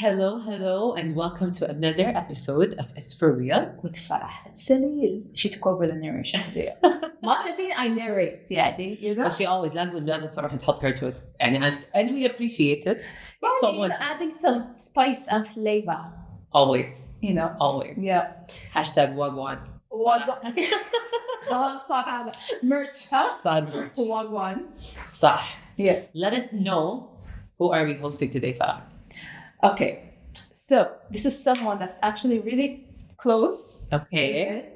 Hello, and welcome to another episode of It's For Real with Farah. Salil. She took over the narration today. Must have been I narrate يعني you know. But she always لازم صراحة تحط her twist and we appreciate it. But someone adding some spice and flavor. always, Always. Yeah. hashtag wagwan. خلاص صار هذا merch ها. صار merch. Wagwan. صح. Yes. Let us know who are we hosting today, Farah. Okay. So this is someone that's actually really close. Okay.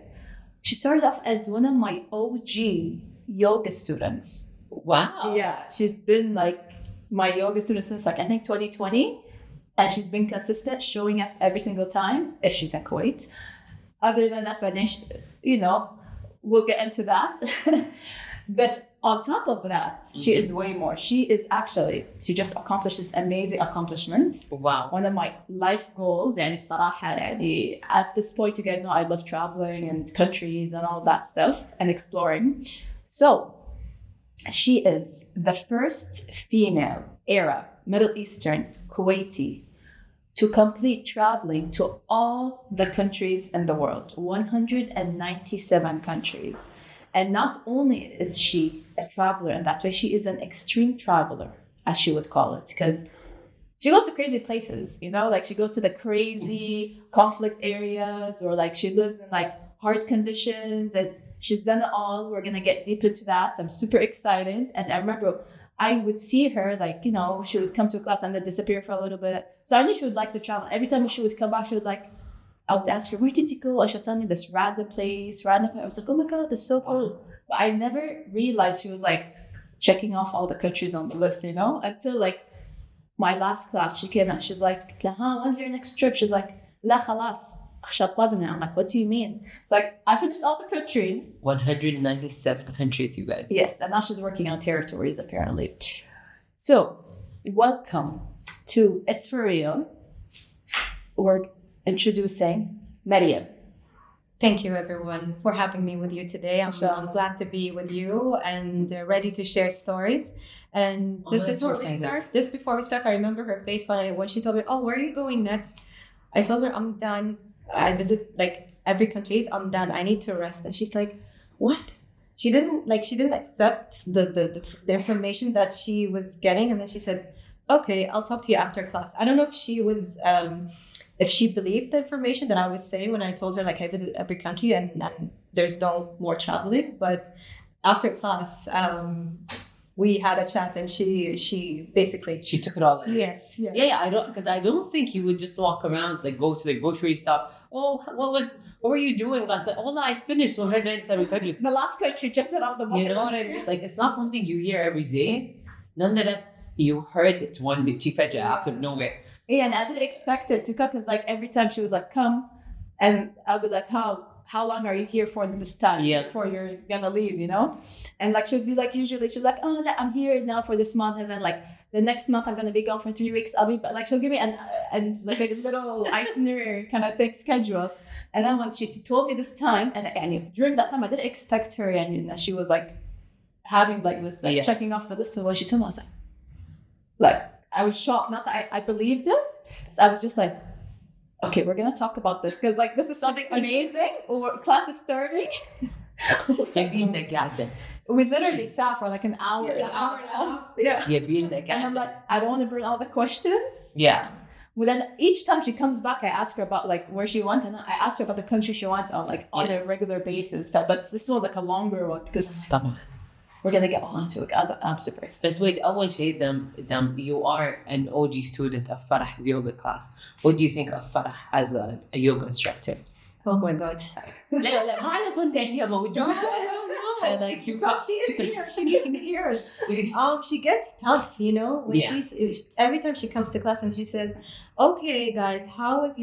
She started off as one of my OG yoga students. Wow. Yeah, she's been like my yoga student since I think 2020, and she's been consistent, showing up every single time if she's in Kuwait. Other than that, we'll get into that. But on top of that, she is way more. She just accomplished this amazing accomplishment. Wow. One of my life goals, يعني بصراحة يعني at this point, you guys know I love traveling and countries and all that stuff and exploring. So she is the first female Arab, Middle Eastern, Kuwaiti to complete traveling to all the countries in the world, 197 countries. And not only is she a traveler in that way, she is an extreme traveler, as she would call it, because she goes to crazy places, like she goes to the crazy conflict areas, or like she lives in like hard conditions, and she's done it all. We're going to get deep into that. I'm super excited. And I remember I would see her, like, she would come to class and then disappear for a little bit. So I knew she would like to travel. Every time she would come back, she would I would ask her, where did you go? And she'll tell me this random place. I was like, oh my God, that's so cool. But I never realized she was like checking off all the countries on the list, until like my last class, she came out. She's like, when's your next trip? She's like, la khalas. I'm like, what do you mean? It's like, I finished all the countries. 197 countries, you guys. Yes, and now she's working on territories, apparently. So, welcome to It's For Real. We're introducing MARIAM. Thank you, everyone, for having me with you today. I'm glad to be with you and ready to share stories. And just before we start, I remember her face when she told me, "Oh, where are you going next?" I told her, "I'm done. I visit like every country. I'm done. I need to rest." And she's like, "What?" She didn't accept the information that she was getting, and then she said, "Okay, I'll talk to you after class." I don't know if she was if she believed the information that I was saying when I told her like I visit every country and there's no more traveling. But after class, we had a chat, and she basically took it all in. Yes. Yeah. I don't think you would just walk around, like go to the grocery store. Oh, what were you doing last night? Oh, I finished 197 countries. The last country just it off the book. You know what I mean? Like, it's not something you hear every day. Nonetheless, you heard it one day, Chifaja, out of nowhere. Yeah, and I didn't expect it to come, because like every time she would like come, and I'd be like, how long are you here for this time? Yeah. Before you're gonna leave, And like she would be like, usually she'd be like, oh, I'm here now for this month, and then like the next month I'm gonna be gone for 3 weeks. I'll be like, she'll give me an like a little itinerary kind of thing schedule. And then once she told me this time, and during that time I didn't expect her, and she was like having like this checking off the list. So when she told me, I was like I was shocked. Not that I believed it. So I was just like, okay, we're gonna talk about this, because like this is something amazing. Or class is starting. We literally sat for like an hour. An hour and a half. Yeah. And I'm like, I don't want to burn all the questions. Yeah. Well, then each time she comes back, I ask her about like where she went, and I ask her about the country she went on a regular basis. But this was like a longer one, because we're gonna get all into it. I'm super excited. But wait, أول شيء you are an OG student of Farah's yoga class. What do you think of Farah as a yoga instructor? Oh my God. لا ما أنا كنت هي موجودة. Like you got She needs to hear. She gets tough, when every time she comes to class and she says, "Okay, guys, how is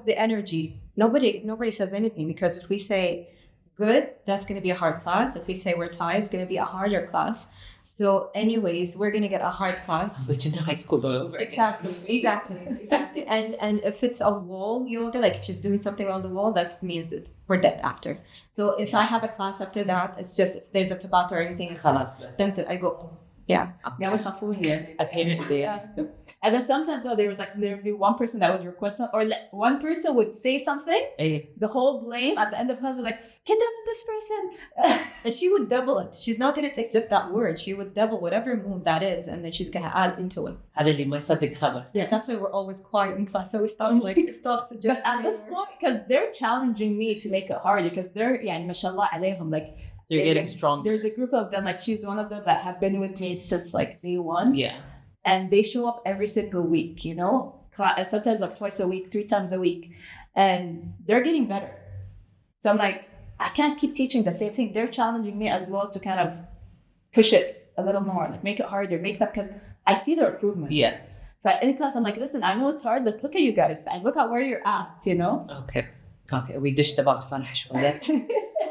the energy?" Nobody says anything, because if we say good, that's going to be a hard class. If we say we're tired, it's going to be a harder class. So anyways, we're going to get a hard class. Which in high school all over. Exactly. And if it's a wall yoga, like if she's doing something on the wall, that means we're dead after. So if I have a class after that, it's just, there's a tabata or anything, then I go, Yeah. Yeah, we're Apparently, yeah. And then sometimes there was like there'd be one person that would request something, or like, one person would say something, the whole blame at the end of the class was like, get down with this person. And she would double it. She's not gonna take just that word. She would double whatever mood that is, and then she's gonna add into it. هذا اللي ما يصدق خبر. Yeah, that's why we're always quiet in class. So we start But at this point, because they're challenging me to make it harder, because they're, يعني ما شاء الله عليهم, like They're getting strong. There's a group of them, like she's one of them that have been with me since like day one. Yeah. And they show up every single week, you know, sometimes like twice a week, 3 times a week, and they're getting better. So I'm like, I can't keep teaching the same thing. They're challenging me as well to kind of push it a little more, like make it harder, make that, because I see their improvements. Yes. But in class, I'm like, listen, I know it's hard. Let's look at you guys. I look at where you're at, you know? Okay. We dished about فرح شوية.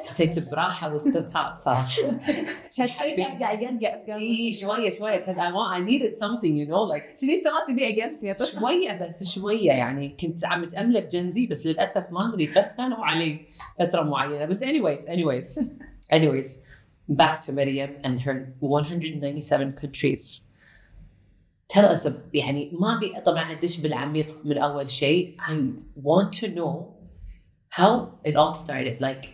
حسيت براحة واسترخاء صراحة. شوية because I needed something, you know, like she needs someone to be against me. شوية يعني كنت عم أتأمل بجنزي بس للأسف ما أدري بس كانوا علي فترة معينة بس anyways back to Maryam and her 197 countries. Tell us يعني ما أبي طبعا أدش بالعميق من أول شيء. I want to know how it all started, like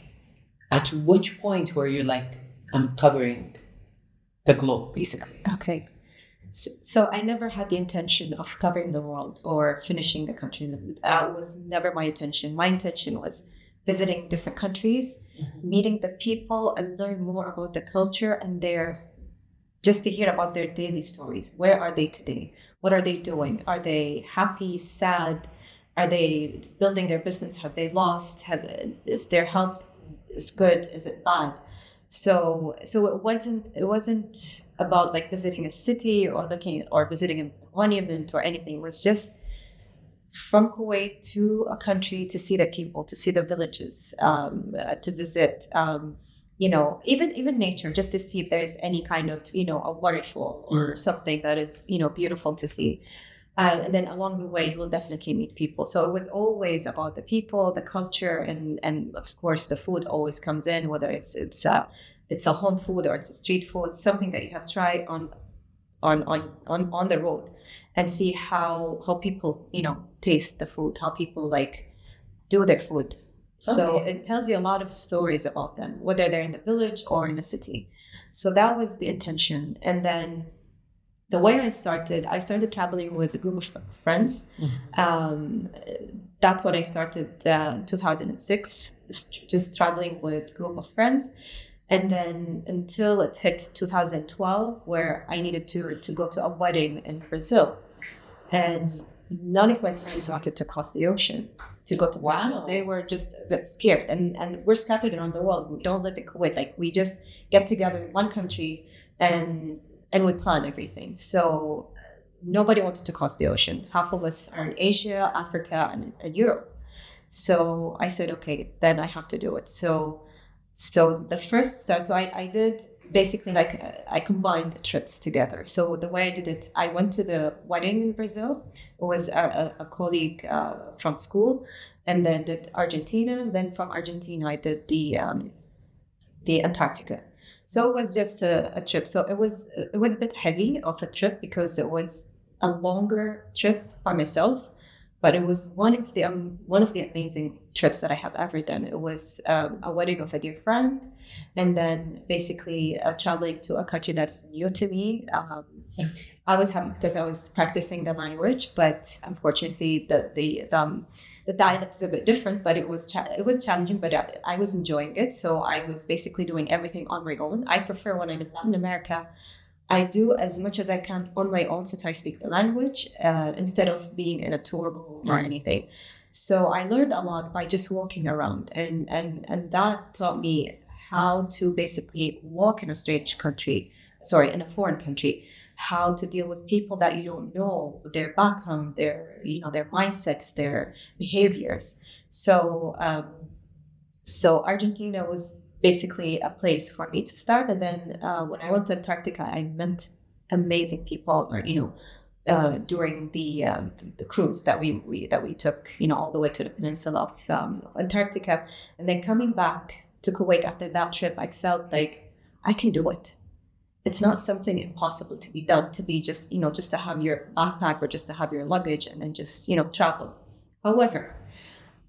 at which point were you like, I'm covering the globe basically? Okay. So I never had the intention of covering the world or finishing the country. That was never my intention. My intention was visiting different countries, meeting the people and learn more about the culture and just to hear about their daily stories. Where are they today? What are they doing? Are they happy, sad? Are they building their business? Have they lost? Is their health is good? Is it bad? So it wasn't about like visiting a city or visiting a monument or anything. It was just from Kuwait to a country to see the people, to see the villages, to visit, you know, even nature, just to see if there's any kind of, you know, a waterfall or something that is, you know, beautiful to see. And then along the way, you'll definitely meet people. So it was always about the people, the culture, and of course, the food always comes in, whether it's a home food or it's a street food, something that you have tried on the road, and see how people, you know, taste the food, how people like do their food. Okay. So it tells you a lot of stories about them, whether they're in the village or in the city. So that was the intention, and then. The way I started traveling with a group of friends. That's what I started 2006, just traveling with a group of friends. And then until it hit 2012, where I needed to go to a wedding in Brazil. And none of my friends wanted to cross the ocean to go to Brazil. They were just a bit scared. And we're scattered around the world. We don't live in Kuwait. Like, we just get together in one country and we plan everything. So nobody wanted to cross the ocean. Half of us are in Asia, Africa, and Europe. So I said, okay, then I have to do it. So the first start, so I did basically like I combined trips together. So the way I did it, I went to the wedding in Brazil. It was a colleague from school, and then did Argentina. Then from Argentina, I did the Antarctica. So it was just a trip. So it was a bit heavy of a trip because it was a longer trip by myself, but it was one of the amazing trips that I have ever done. It was a wedding of a dear friend, and then basically traveling to a country that's new to me. I was happy because I was practicing the language, but unfortunately the dialect is a bit different. But it was challenging, but I was enjoying it. So I was basically doing everything on my own. I prefer when I'm in Latin America, I do as much as I can on my own since I speak the language, instead of being in a tour group or anything. So I learned a lot by just walking around, and that taught me how to basically walk in a in a foreign country, how to deal with people that you don't know, their background, their mindsets, their behaviors. So Argentina was basically a place for me to start. And then when I went to Antarctica, I met amazing people, during the cruise that we took, all the way to the peninsula of Antarctica. And then coming back to Kuwait after that trip, I felt like I can do it. it's not something impossible to be done, to be just, just to have your backpack or just to have your luggage and then just, travel. However,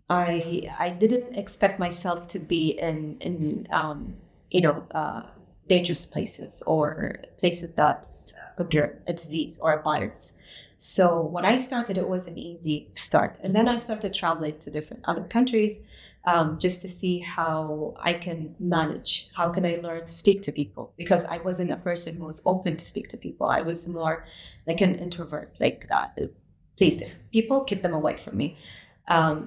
I didn't expect myself to be in dangerous places or places that's under a disease or a virus. So when I started, it was an easy start. And then I started traveling to different other countries just to see how I can manage, how can I learn to speak to people? Because I wasn't a person who was open to speak to people. I was more like an introvert, like that. Please, people, keep them away from me.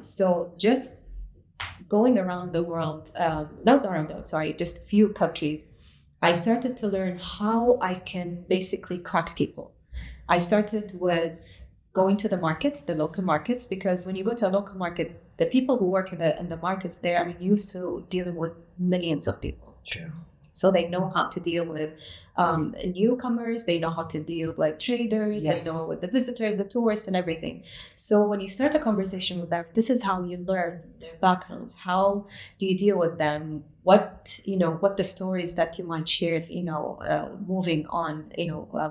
So just going around the world, just a few countries, I started to learn how I can basically crack people. I started with going to the markets, the local markets, because when you go to a local market, the people who work in the markets there are used to dealing with millions of people. True. So they know how to deal with newcomers, they know how to deal with traders, Yes. they know with the visitors, the tourists, and everything. So when you start a conversation with them, this is how you learn their background. How do you deal with them? What the stories that you might share, moving on,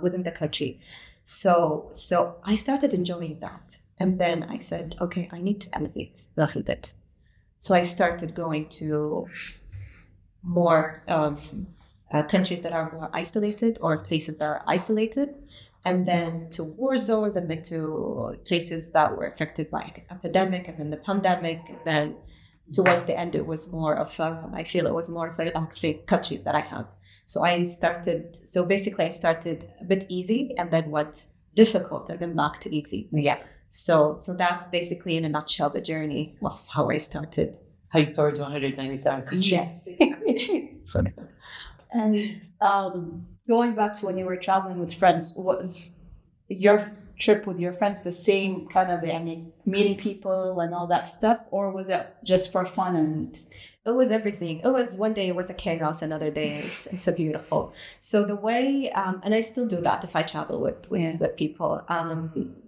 within the country. So I started enjoying that. And then I said, okay, I need to elevate a little bit. So I started going to more countries that are more isolated or places that are isolated, and then to war zones, and then to places that were affected by the epidemic and then the pandemic. And then towards the end, it was more of, I feel it was more of a relaxing countries that I have. So basically I started a bit easy and then went difficult and then back to easy. Yeah. So that's basically in a nutshell the journey was how I started. How you covered 197 countries. Yes. And going back to when you were traveling with friends, was your trip with your friends the same kind of meeting people and all that stuff, or was it just for fun? And it was everything. It was one day it was a chaos, another day it's a beautiful. So the way and I still do that if I travel with people.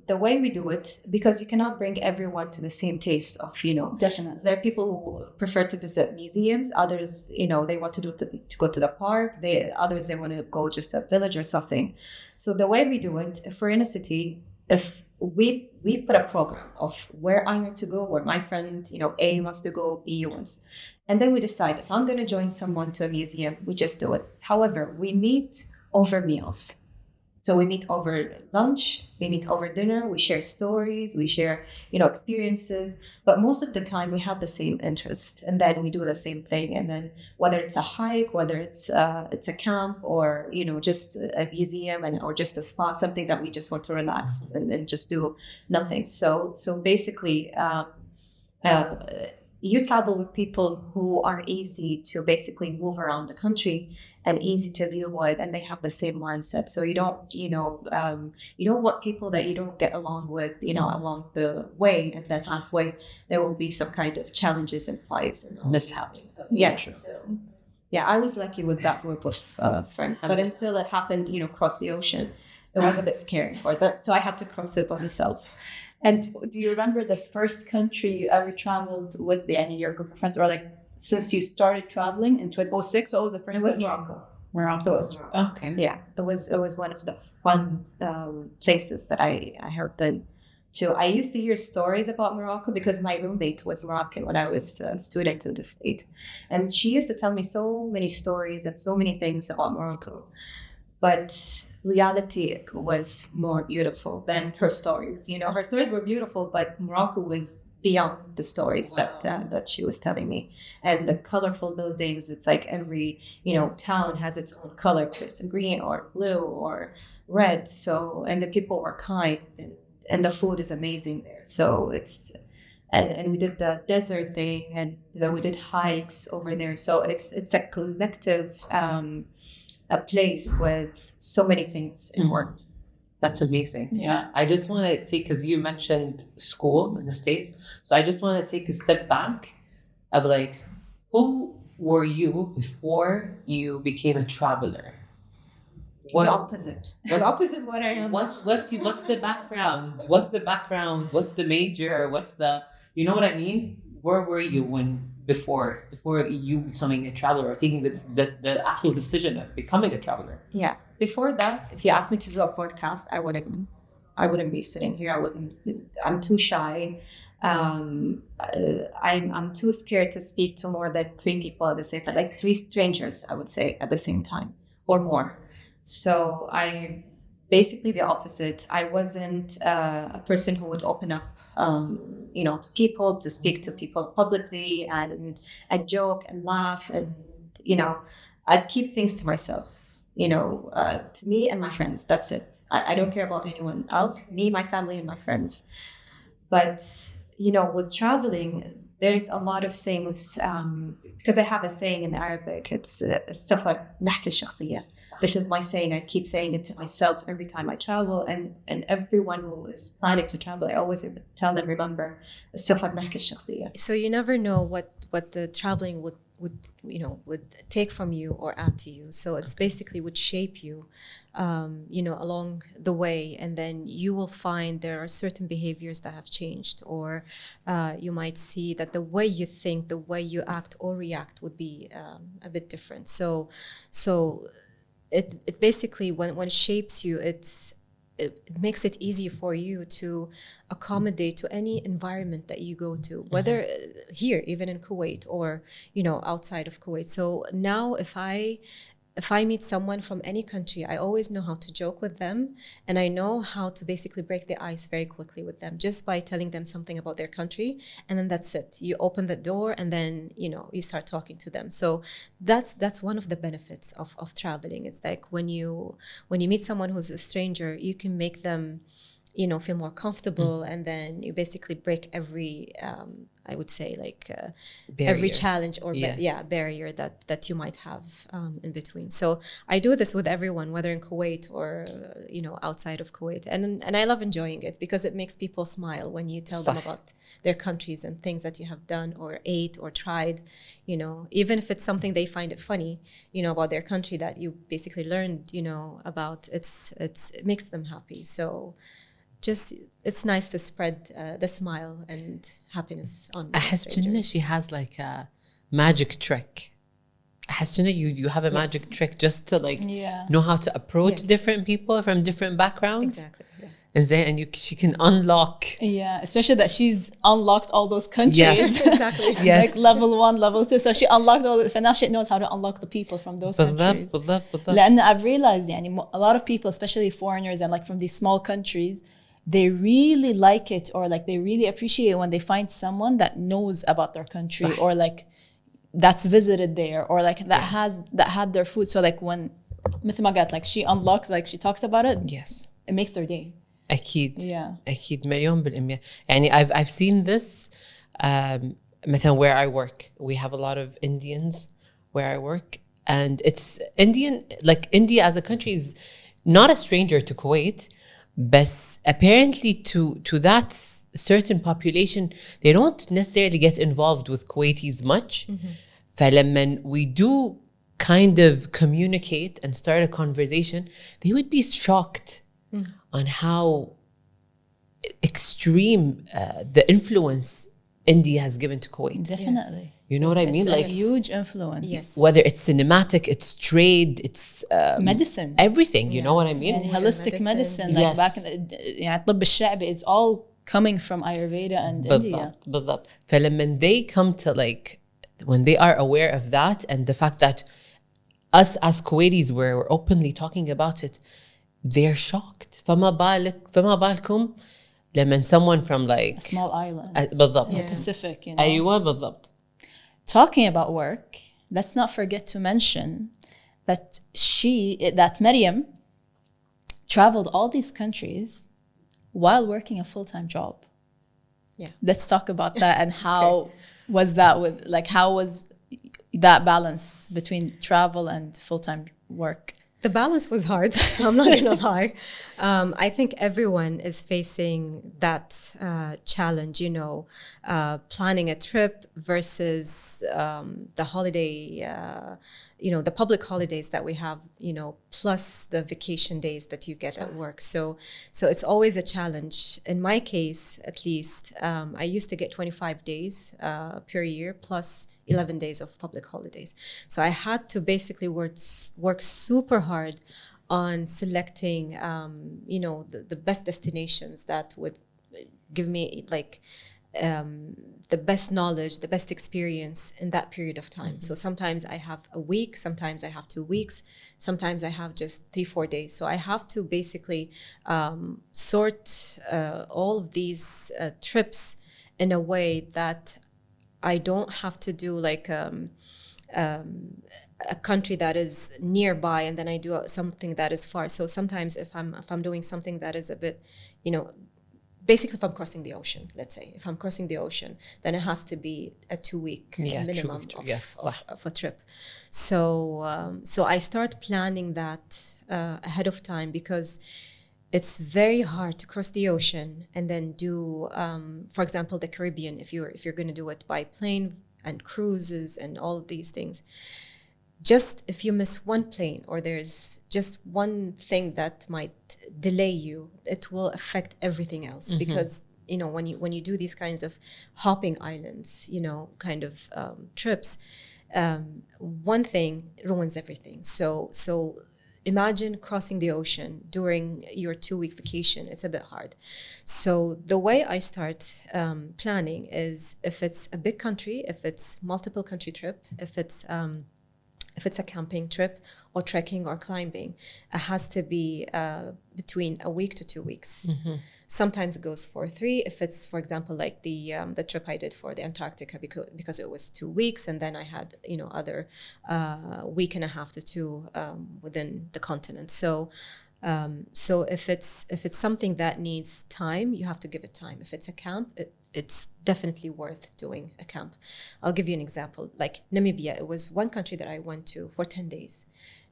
The way we do it, because you cannot bring everyone to the same taste of, definitely, there are people who prefer to visit museums. Others, they want to go to the park. Others, they want to go just a village or something. So the way we do it, if we're in a city, if we put a program of where I want to go, where my friend, A wants to go, B wants, and then we decide if I'm going to join someone to a museum, we just do it. However, we meet over meals. So we meet over lunch, we meet over dinner, we share stories, we share, experiences. But most of the time we have the same interest, and then we do the same thing. And then whether it's a hike, whether it's a camp, or just a museum or just a spa, something that we just want to relax and just do nothing. So basically, you travel with people who are easy to basically move around the country and easy to deal with, and they have the same mindset. So you don't want people that you don't get along with, along the way, and then halfway there will be some kind of challenges and fights and mishaps. Yeah, true. So, I was lucky with that group of friends, but until it happened, across the ocean, it was a bit scary for that. So I had to cross it by myself. And do you remember the first country you ever traveled with your group of friends, or since you started traveling in 2006? What was the first? It was country? Morocco. Okay. Yeah, it was one of the fun places that I have been to. I used to hear stories about Morocco because my roommate was Moroccan when I was a student in the state, and she used to tell me so many stories and so many things about Morocco, but reality was more beautiful than her stories. Her stories were beautiful, but Morocco was beyond the stories that she was telling me. And the colorful buildings, it's like every town has its own color. It's green or blue or red. So, and the people were kind, and the food is amazing there. So it's and we did the desert thing, and then we did hikes over there. So it's a collective a place with so many things in one. That's amazing. Yeah. I just want to take, because you mentioned school in the States, so I just want to take a step back of who were you before you became a traveler? The opposite. The opposite what I am. What's the background? What's the major? What's the, you know what I mean? where were you before you becoming a traveler or taking the actual decision of becoming a traveler? Yeah. Before that, if you asked me to do a podcast, I wouldn't be sitting here. I'm too shy. I'm too scared to speak to more than 3 people at the same time, like 3 strangers, I would say, at the same time or more. So I basically the opposite. I wasn't a person who would open up, to people, to speak to people publicly and joke and laugh and, I'd keep things to myself, to me and my friends. That's it. I don't care about anyone else, me, my family, and my friends. But, with traveling, there's a lot of things, because I have a saying in Arabic, it's السفر نحكي الشخصية. This is my saying. I keep saying it to myself every time I travel, and everyone who is planning to travel, I always tell them, remember, السفر نحكي الشخصية. So you never know what the traveling would take from you or add to you. So it's basically would shape you, along the way, and then you will find there are certain behaviors that have changed, or you might see that the way you think, the way you act or react would be a bit different. So it basically when it shapes you, it makes it easy for you to accommodate to any environment that you go to, whether here, even in Kuwait, or outside of Kuwait. So now if I meet someone from any country, I always know how to joke with them, and I know how to basically break the ice very quickly with them just by telling them something about their country, and then that's it. You open the door, and then you start talking to them. So that's one of the benefits of traveling. It's like when you meet someone who's a stranger, you can make them feel more comfortable, and then you basically break every I would say every challenge or barrier that you might have in between. So I do this with everyone, whether in Kuwait or outside of Kuwait, and I love enjoying it because it makes people smile when you tell them about their countries and things that you have done or ate or tried, even if it's something they find it funny, about their country that you basically learned, about. It makes them happy. So just it's nice to spread the smile and happiness on strangers. She has like a magic trick. You have a magic trick just to know how to approach different people from different backgrounds. Exactly. Yeah. And she can unlock. Yeah, especially that she's unlocked all those countries. Yes, exactly. Yes. Like level 1, level 2. So she unlocked all. Now she knows how to unlock the people from those countries. بالضبط. لأن I've realized a lot of people, especially foreigners and from these small countries, they really like it, or they really appreciate it when they find someone that knows about their country, or that's visited there, or that had their food. So when مثل ما قالت, she unlocks, she talks about it. Yes, it makes their day. أكيد. Yeah. أكيد $1,000,000. يعني I've seen this. مثلا where I work, we have a lot of Indians where I work, and it's Indian. India as a country is not a stranger to Kuwait. But apparently to that certain population, they don't necessarily get involved with Kuwaitis much. فلما we do kind of communicate and start a conversation, they would be shocked on how extreme the influence India has given to Kuwait. Definitely. You know what I mean? It's a huge influence. Yes. Whether it's cinematic, it's trade, it's medicine, everything. You know what I mean? And holistic medicine, yes. back in the الطب الشعبي, it's all coming from Ayurveda and India. بالضبط. فلما they come to when they are aware of that, and the fact that us as Kuwaitis we're openly talking about it, they're shocked. فما بالكم لما someone from a small island بالضبط. in the Pacific, أيوة بالضبط. Talking about work, let's not forget to mention that Mariam traveled all these countries while working a full-time job. Yeah. Let's talk about that, and how was that how was that balance between travel and full-time work? The balance was hard. I'm not gonna lie. I think everyone is facing that challenge, planning a trip versus the holiday, the public holidays that we have, plus the vacation days that you get at work. So it's always a challenge. In my case, at least, I used to get 25 days per year plus 11 days of public holidays. So I had to basically work super hard on selecting, the best destinations that would give me the best knowledge, the best experience in that period of time. So sometimes I have a week, sometimes I have 2 weeks, sometimes I have just 3-4 days. So I have to basically sort all of these trips in a way that I don't have to do a country that is nearby and then I do something that is far. So sometimes if I'm doing something that is a bit, basically, if I'm crossing the ocean, let's say, if I'm crossing the ocean, then it has to be a 2-week minimum of a trip. So I start planning that ahead of time, because it's very hard to cross the ocean and then do, for example, the Caribbean, if you're going to do it by plane and cruises and all of these things. Just if you miss one plane or there's just one thing that might delay you, it will affect everything else. Because when you do these kinds of hopping islands, trips, one thing ruins everything. So imagine crossing the ocean during your 2-week vacation. It's a bit hard. So the way I start planning is, if it's a big country, if it's multiple country trip, if it's a camping trip or trekking or climbing, it has to be between a week to 2 weeks. Sometimes it goes for 3. If it's, for example, like the trip I did for the Antarctica, because it was 2 weeks, and then I had other week and a half to 2 within the continent. So if it's something that needs time, you have to give it time. If it's a camp, it's definitely worth doing a camp. I'll give you an example. Like Namibia, it was one country that I went to for 10 days.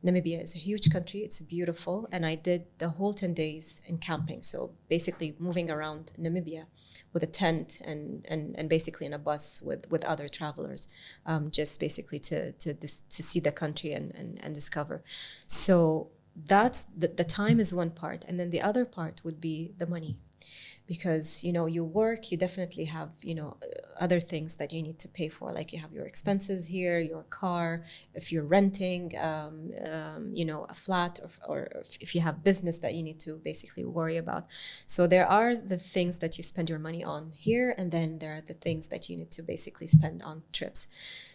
Namibia is a huge country, it's beautiful, and I did the whole 10 days in camping. So basically moving around Namibia with a tent and basically in a bus with other travelers, just basically to see the country and discover. So that's the time is one part, and then the other part would be the money. Because you work, you definitely have other things that you need to pay for, like you have your expenses here, your car, if you're renting a flat, or if you have business that you need to basically worry about. So there are the things that you spend your money on here, and then there are the things that you need to basically spend on trips.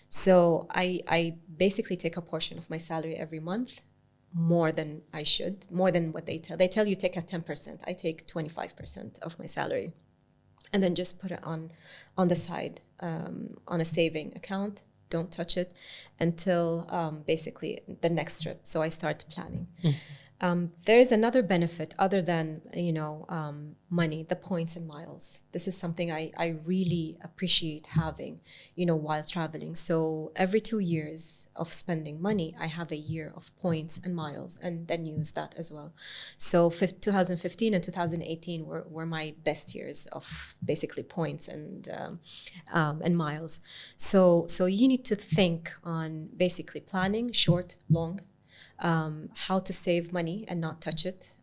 So I basically take a portion of my salary every month, more than I should, more than what they tell you take a 10%. I take 25% of my salary, and then just put it on the side, on a saving account. Don't touch it until basically the next trip. So I start planning. There's another benefit other than money, the points and miles. This is something I really appreciate having while traveling. So every 2 years of spending money, I have a year of points and miles, and then use that as well. So 2015 and 2018 were my best years of basically points and miles. So you need to think on basically planning short, long, how to save money and not touch it.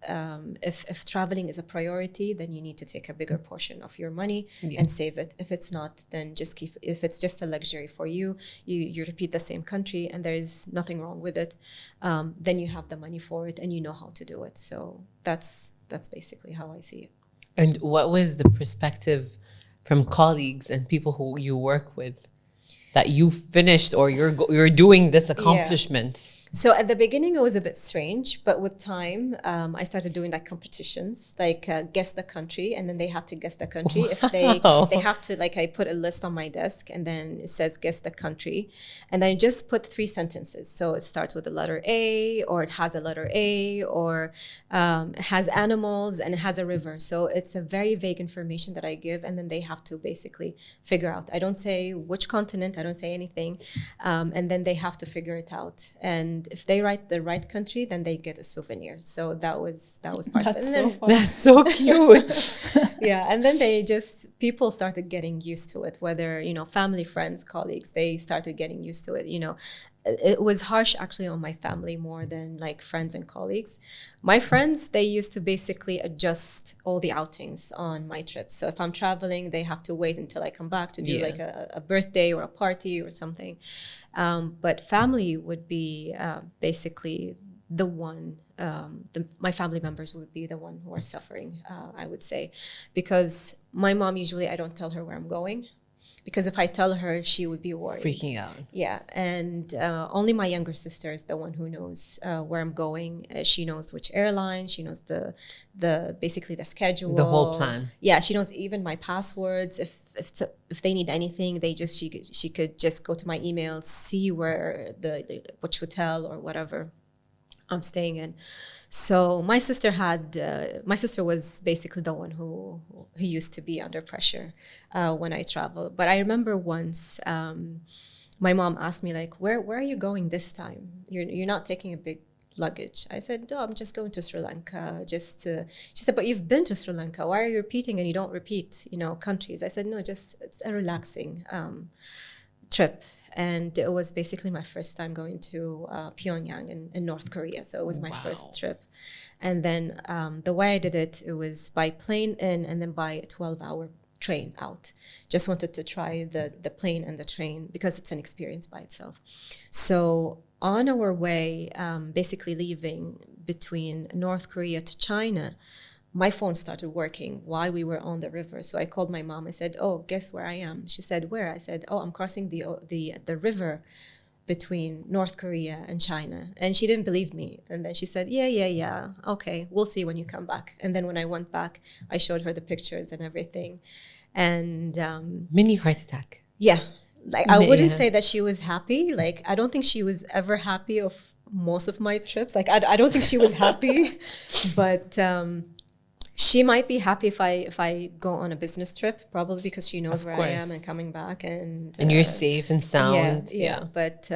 If traveling is a priority, then you need to take a bigger portion of your money and save it. If it's not, then just keep. If it's just a luxury for you, you repeat the same country and there is nothing wrong with it, then you have the money for it and you know how to do it. So that's basically how I see it. And what was the perspective from colleagues and people who you work with that you finished or you're doing this accomplishment? So at the beginning, it was a bit strange, but with time, I started doing like competitions, like guess the country, and then they had to guess the country. Wow. If they have to, like, I put a list on my desk, and then it says guess the country, and I just put 3 sentences. So it starts with the letter A, or it has a letter A, or it has animals and it has a river. So it's a very vague information that I give, and then they have to basically figure out. I don't say which continent, I don't say anything, and then they have to figure it out. And if they write the right country, then they get a souvenir. So that was part of it. So fun. That's so cute. Yeah, and then people started getting used to it, whether, family, friends, colleagues, they started getting used to it, it was harsh actually on my family more than like friends and colleagues. My friends, they used to basically adjust all the outings on my trips. So if I'm traveling, they have to wait until I come back to do like a birthday or a party or something. But family would be basically the one, my family members would be the one who are suffering, I would say. Because my mom, usually I don't tell her where I'm going. Because if I tell her, she would be worried. Freaking out. Yeah, and only my younger sister is the one who knows where I'm going. She knows which airline. She knows the basically the schedule. The whole plan. Yeah, she knows even my passwords. If they need anything, she could just go to my email, see where which hotel or whatever I'm staying in. So my sister was basically the one who used to be under pressure when I travel. But I remember once my mom asked me like, where are you going this time? You're not taking a big luggage. I said, no, I'm just going to Sri Lanka. She said, but you've been to Sri Lanka. Why are you repeating and you don't repeat, countries? I said, no, just it's a relaxing trip. And it was basically my first time going to Pyongyang in North Korea. So it was my first trip. And then the way I did it was by plane in and then by a 12-hour train out. Just wanted to try the plane and the train because it's an experience by itself. So on our way, basically leaving between North Korea to China, my phone started working while we were on the river. So I called my mom. I said, oh, guess where I am? She said, where? I said, oh, I'm crossing the river between North Korea and China. And she didn't believe me. And then she said, yeah. Okay, we'll see when you come back. And then when I went back, I showed her the pictures and everything. And mini heart attack. Yeah. Like, I wouldn't say that she was happy. Like, I don't think she was ever happy of most of my trips. Like, I don't think she was happy. But she might be happy if I go on a business trip, probably because she knows where I am and coming back, and you're safe and sound. Yeah. But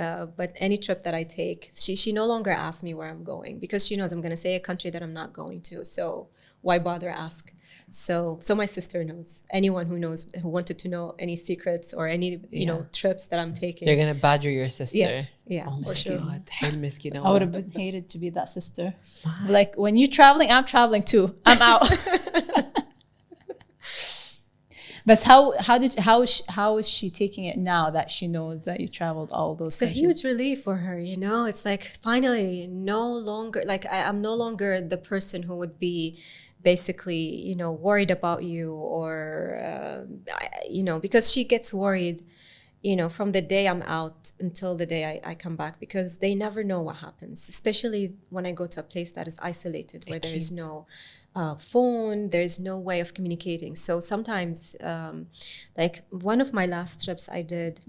any trip that I take, she no longer asks me where I'm going because she knows I'm going to say a country that I'm not going to. So why bother ask? So my sister knows. Anyone who wanted to know any secrets or any trips that I'm taking, they're gonna badger your sister. Yeah, oh, for sure. I would have hated to be that sister. Like, when you're traveling, I'm traveling too. I'm out. But how is she taking it now that she knows that you traveled all those It's countries? a huge relief for her, It's like finally no longer, like I'm no longer the person who would be basically, worried about you or, because she gets worried, from the day I'm out until the day I come back, because they never know what happens, especially when I go to a place that is isolated, where there is no phone, there's no way of communicating. So sometimes, like one of my last trips I did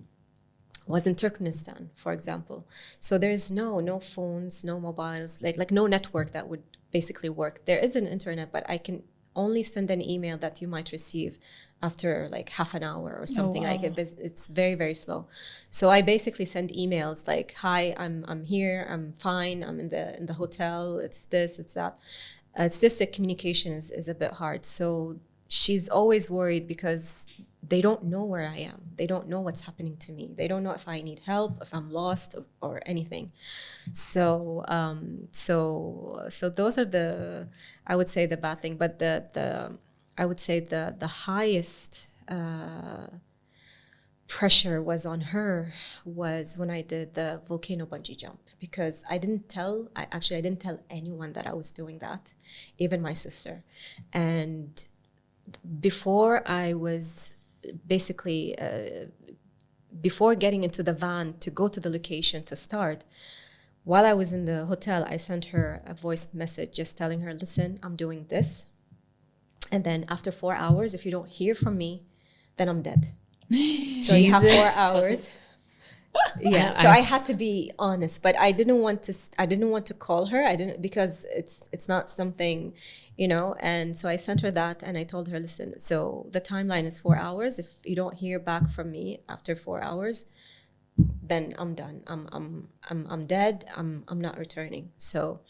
was in Turkmenistan, for example. So there's no phones, no mobiles, like no network that would basically work. There is an internet, but I can only send an email that you might receive after like half an hour or something. Like it's very, very slow. So I basically send emails like, hi, I'm here, I'm fine, I'm in the hotel, it's this, it's that. It's just that communication is a bit hard. So she's always worried because they don't know where I am. They don't know what's happening to me. They don't know if I need help, if I'm lost or anything. So so those are I would say the bad thing. But I would say the highest pressure was on her was when I did the volcano bungee jump, because I didn't tell anyone that I was doing that, even my sister. And before I was basically before getting into the van to go to the location to start, while I was in the hotel, I sent her a voice message just telling her, listen, I'm doing this, and then after 4 hours, if you don't hear from me, then I'm dead. So you have 4 hours. Yeah, so I had to be honest, but I didn't want to call her. Because it's not something, and so I sent her that, and I told her, listen, so the timeline is 4 hours. If you don't hear back from me after 4 hours, then I'm done. I'm dead. I'm not returning. So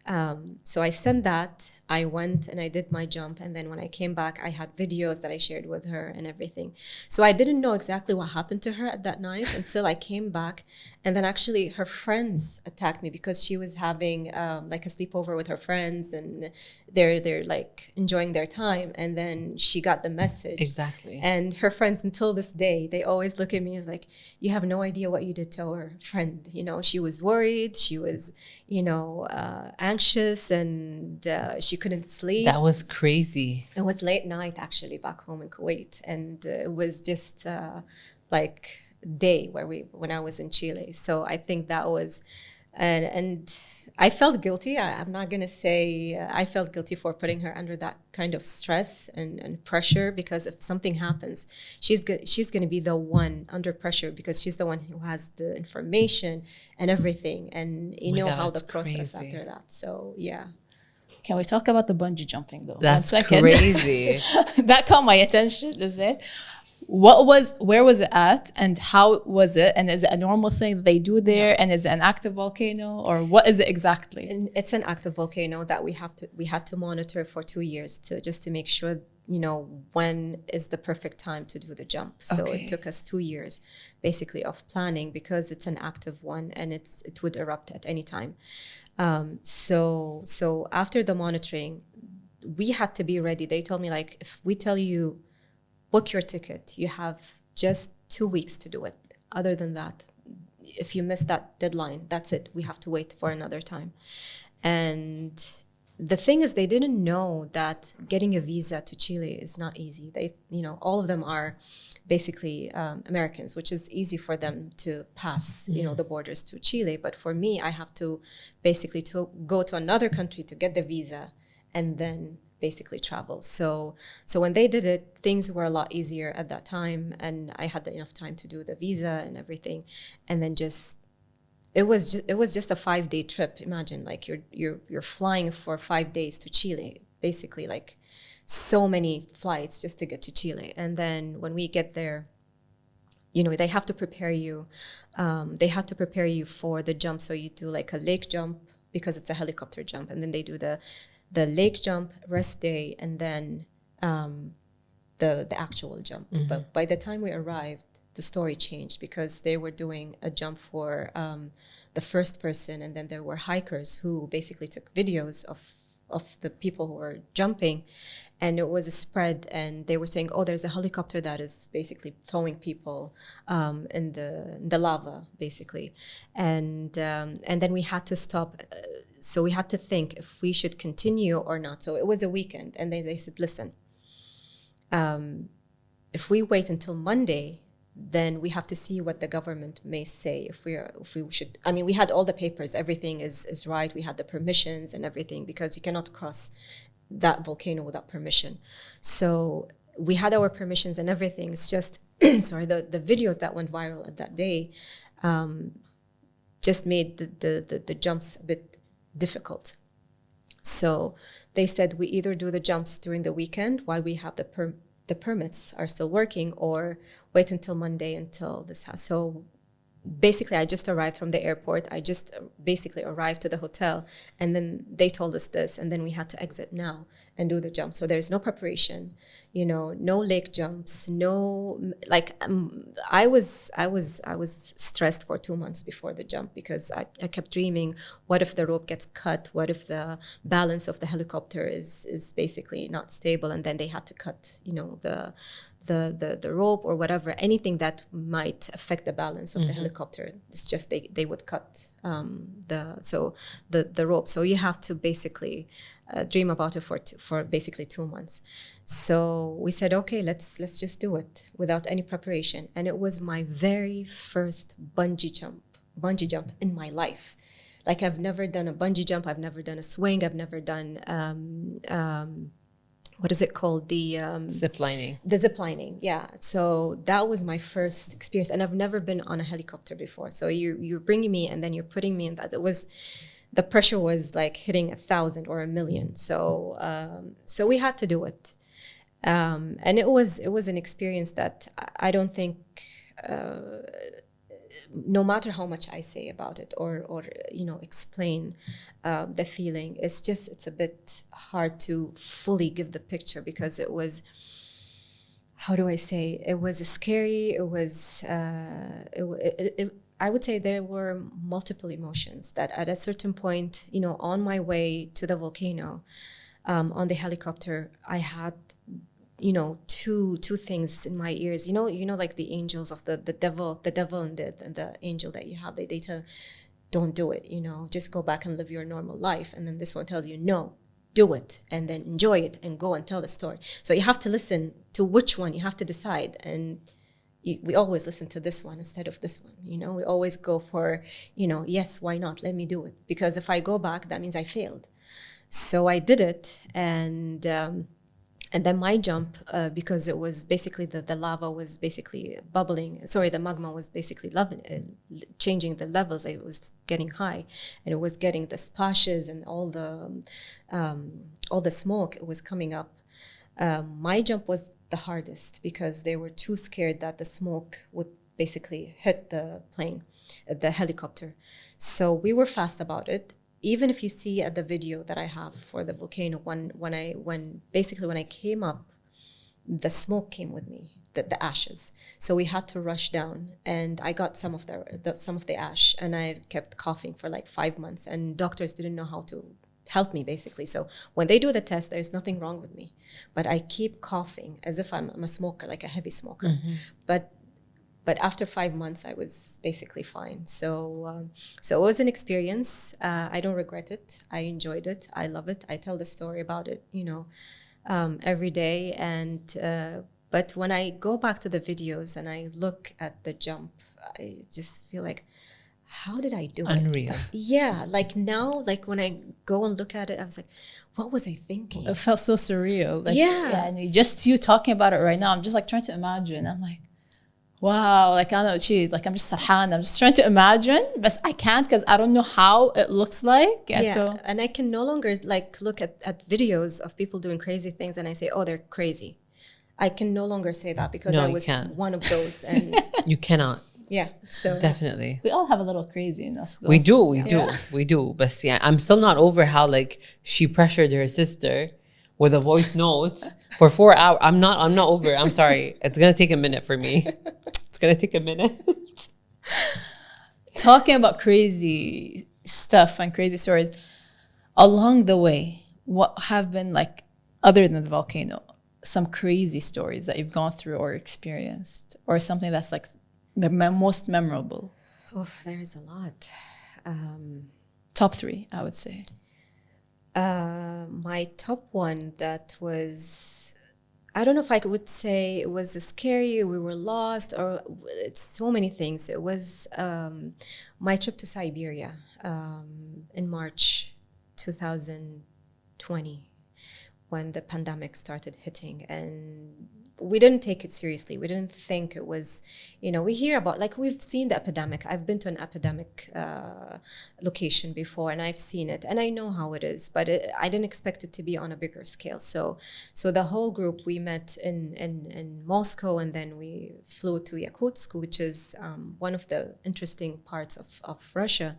So I sent that. I went and I did my jump, and then when I came back, I had videos that I shared with her and everything. So I didn't know exactly what happened to her at that night until I came back, and then actually her friends attacked me because she was having like a sleepover with her friends, and they're like enjoying their time, and then she got the message. Exactly. And her friends, until this day, they always look at me as like, you have no idea what you did to our friend. You know, she was worried, she was, you know, anxious, and she couldn't sleep. That was crazy. It was late night actually back home in Kuwait, and it was just like day when I was in Chile. So I think that was, and I felt guilty. I'm not gonna say I felt guilty for putting her under that kind of stress and pressure, because if something happens, she's gonna be the one under pressure, because she's the one who has the information and everything, and you know how the process after that. So yeah. Can we talk about the bungee jumping though? That's 1 second. crazy. That caught my attention, is it? Where was it at, and how was it? And is it a normal thing that they do there? And is it an active volcano, or what is it exactly? And it's an active volcano that we had to monitor for 2 years to make sure, you know, when is the perfect time to do the jump. So Okay. it took us 2 years basically of planning, because it's an active one and it would erupt at any time. So after the monitoring, we had to be ready. They told me, like, if we tell you book your ticket, you have just 2 weeks to do it. Other than that, if you miss that deadline, that's it. We have to wait for another time. And the thing is, they didn't know that getting a visa to Chile is not easy. They, you know, all of them are basically Americans, which is easy for them to pass, you know, the borders to Chile. But for me, I have to basically to go to another country to get the visa and then basically travel. So when they did it, things were a lot easier at that time, and I had enough time to do the visa and everything. And then it was just a 5-day trip. Imagine, like, you're flying for 5 days to Chile, basically, like so many flights just to get to Chile. And then when we get there, you know, they have to prepare you. They had to prepare you for the jump. So you do like a lake jump, because it's a helicopter jump, and then they do the lake jump, rest day, and then the actual jump. But by the time we arrived, the story changed, because they were doing a jump for the first person, and then there were hikers who basically took videos of the people who were jumping, and it was a spread, and they were saying, oh, there's a helicopter that is basically throwing people in the lava, basically. And then we had to stop. So we had to think if we should continue or not. So it was a weekend, and they said, listen, if we wait until Monday, then we have to see what the government may say if we should. I mean, we had all the papers, everything is right. We had the permissions and everything, because you cannot cross that volcano without permission. So we had our permissions and everything. It's just sorry, the videos that went viral at that day just made the jumps a bit difficult. So they said we either do the jumps during the weekend while we have the permits are still working, or wait until Monday until this house. So basically, I just arrived from the airport. I just basically arrived to the hotel, and then they told us this, and then we had to exit now and do the jump. So there's no preparation, you know, no lake jumps, no, like, I was stressed for 2 months before the jump, because I kept dreaming, what if the rope gets cut? What if the balance of the helicopter is basically not stable, and then they had to cut, you know, the rope or whatever, anything that might affect the balance of the helicopter. It's just they would cut the rope. So you have to basically dream about it for basically 2 months. So we said, okay, let's just do it without any preparation. And it was my very first bungee jump in my life. Like, I've never done a bungee jump, I've never done a swing, I've never done what is it called? Zip lining. The zip lining, yeah. So that was my first experience, and I've never been on a helicopter before. So you're bringing me, and then you're putting me in that. The pressure was like hitting 1,000 or 1,000,000. So we had to do it, and it was an experience that I don't think no matter how much I say about it or explain the feeling, it's a bit hard to fully give the picture, because it was, how do I say, it was scary. It was I would say there were multiple emotions that at a certain point, on my way to the volcano, on the helicopter, I had two things in my ears, like the angels of the devil and the angel that you have, they tell, don't do it, just go back and live your normal life. And then this one tells you, no, do it, and then enjoy it and go and tell the story. So you have to listen to which one, you have to decide. And we always listen to this one instead of this one, we always go for, yes, why not, let me do it, because if I go back, that means I failed. So I did it, and then my jump, because it was basically the lava was basically bubbling. Sorry, the magma was basically changing the levels. It was getting high, and it was getting the splashes and all the smoke. It was coming up. My jump was the hardest because they were too scared that the smoke would basically hit the plane, the helicopter. So we were fast about it. Even if you see at the video that I have for the volcano, when I came up, the smoke came with me, the ashes. So we had to rush down, and I got some of the ash, and I kept coughing for like 5 months, and doctors didn't know how to help me basically. So when they do the test, there's nothing wrong with me, but I keep coughing as if I'm a smoker, like a heavy smoker. Mm-hmm. But after 5 months, I was basically fine. So it was an experience. I don't regret it. I enjoyed it. I love it. I tell the story about it, every day. And but when I go back to the videos and I look at the jump, I just feel like, how did I do it? Unreal. Yeah, like now, like when I go and look at it, I was like, what was I thinking? It felt so surreal. Like, Yeah. and just you talking about it right now, I'm just like trying to imagine. I'm like, wow, like I know she, like I'm just sarhan. I'm just trying to imagine, but I can't because I don't know how it looks like. Yeah, So and I can no longer like look at videos of people doing crazy things and I say, oh, they're crazy. I can no longer say that because No, I you was can't. one of those. And You cannot. yeah, so Definitely. we all have a little crazy in us, though. We do. But yeah, I'm still not over how like she pressured her sister with a voice note for 4 hours. I'm not over it. I'm sorry. It's gonna take a minute for me. It's gonna take a minute. Talking about crazy stuff and crazy stories, along the way, what have been like, other than the volcano, some crazy stories that you've gone through or experienced, or something that's like the most memorable? oh, there's a lot. Top 3, I would say. My top one that was, I don't know if I would say it was scary, we were lost, or it's so many things. It was my trip to Siberia in March 2020, when the pandemic started hitting, and we didn't take it seriously. We didn't think it was, we hear about, like, we've seen the epidemic. I've been to an epidemic location before, and I've seen it, and I know how it is, but I didn't expect it to be on a bigger scale. So the whole group, we met in Moscow, and then we flew to Yakutsk, which is one of the interesting parts of Russia.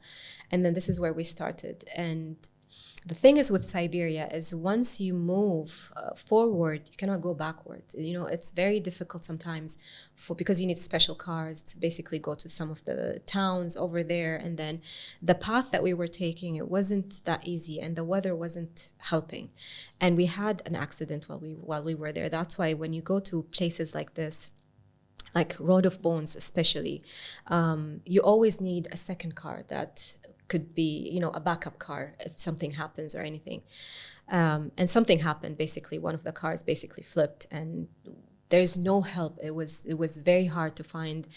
And then this is where we started. And the thing is with Siberia is once you move forward, you cannot go backward. It's very difficult sometimes because you need special cars to basically go to some of the towns over there. And then the path that we were taking, it wasn't that easy, and the weather wasn't helping. And we had an accident while we were there. That's why when you go to places like this, like Road of Bones especially, you always need a second car that could be, a backup car if something happens or anything. And something happened, basically. One of the cars basically flipped, and there's no help. It was very hard to find,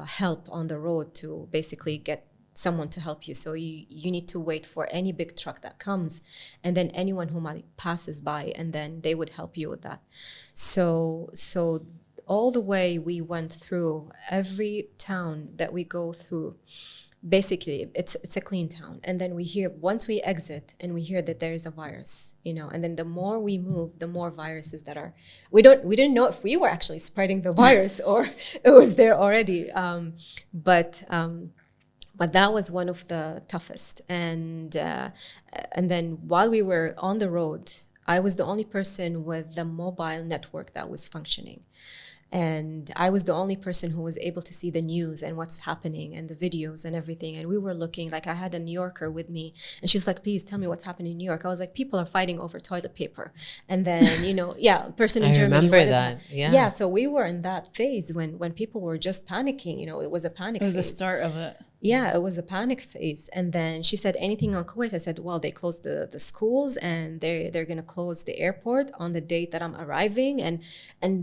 help on the road to basically get someone to help you. So you need to wait for any big truck that comes, and then anyone who might passes by, and then they would help you with that. So all the way we went through every town that we go through, basically it's a clean town, and then we hear, once we exit and we hear that there is a virus, and then the more we move, the more viruses that are, we didn't know if we were actually spreading the virus or it was there already, but that was one of the toughest. And then while we were on the road, I was the only person with the mobile network that was functioning. And I was the only person who was able to see the news and what's happening and the videos and everything. And we were looking, like I had a New Yorker with me, and she was like, please tell me what's happening in New York. I was like, people are fighting over toilet paper. And then, a person in Germany. I remember that, yeah. Yeah, so we were in that phase when people were just panicking, it was a panic phase. It was the start of it. Yeah, it was a panic phase. And then she said, anything on Kuwait? I said, well, they closed the schools, and they're going to close the airport on the date that I'm arriving. And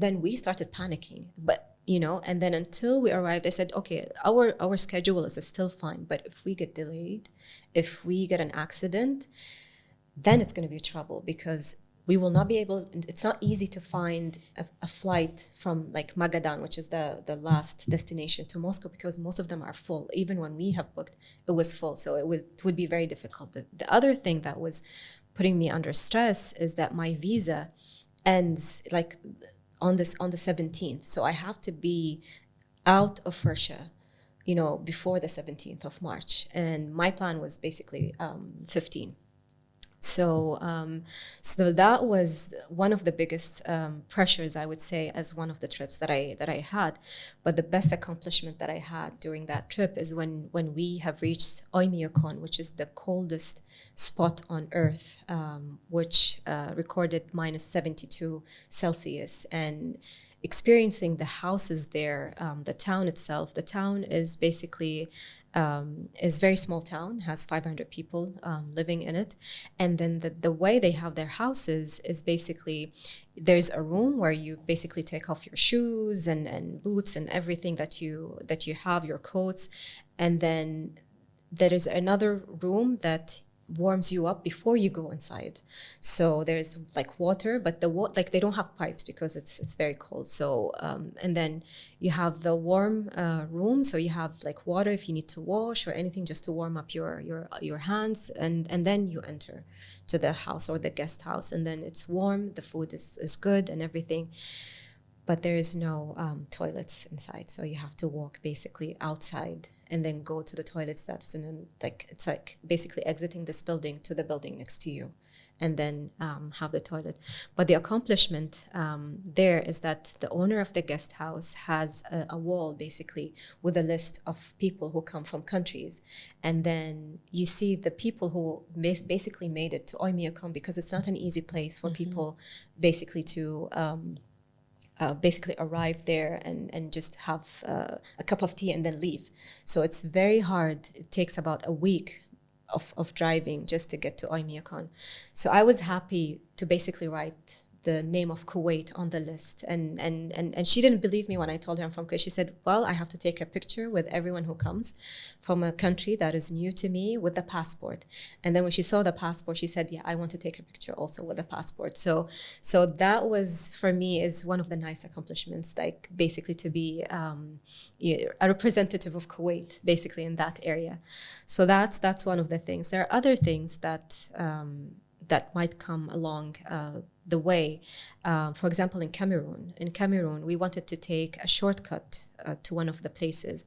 then we started panicking. But, and then until we arrived, I said, okay, our schedule is still fine. But if we get delayed, if we get an accident, then it's going to be trouble, because we will not be able, it's not easy to find a flight from like Magadan, which is the last destination, to Moscow, because most of them are full. Even when we have booked, it was full. So it would be very difficult. The other thing that was putting me under stress is that my visa ends like on the 17th. So I have to be out of Russia, before the 17th of March. And my plan was basically 15. So that was one of the biggest pressures, I would say, as one of the trips that I had. But the best accomplishment that I had during that trip is when we have reached Oymyakon, which is the coldest spot on Earth, which recorded -72 Celsius, and experiencing the houses there, the town itself. The town is basically is very small town, has 500 people living in it. And then the way they have their houses is basically, there's a room where you basically take off your shoes and boots and everything that you have, your coats. And then there is another room that warms you up before you go inside. So there's like water, but like they don't have pipes because it's very cold. So and then you have the warm room, so you have like water if you need to wash or anything, just to warm up your hands, and then you enter to the house or the guest house, and then it's warm, the food is good and everything. But there is no toilets inside, so you have to walk basically outside and then go to the toilets that's it's like basically exiting this building to the building next to you, and then have the toilet. But the accomplishment there is that the owner of the guest house has a wall basically with a list of people who come from countries, and then you see the people who basically made it to Oymyakon, because it's not an easy place for people basically to basically arrive there and just have a cup of tea and then leave. So it's very hard. It takes about a week of driving just to get to Oymyakon. So I was happy to basically write the name of Kuwait on the list, and she didn't believe me when I told her I'm from Kuwait. She said, well, I have to take a picture with everyone who comes from a country that is new to me with the passport. And then when she saw the passport, she said, yeah, I want to take a picture also with the passport. So that was, for me, is one of the nice accomplishments, like basically to be a representative of Kuwait basically in that area. So that's one of the things. There are other things that might come along the way. For example, in Cameroon, we wanted to take a shortcut to one of the places.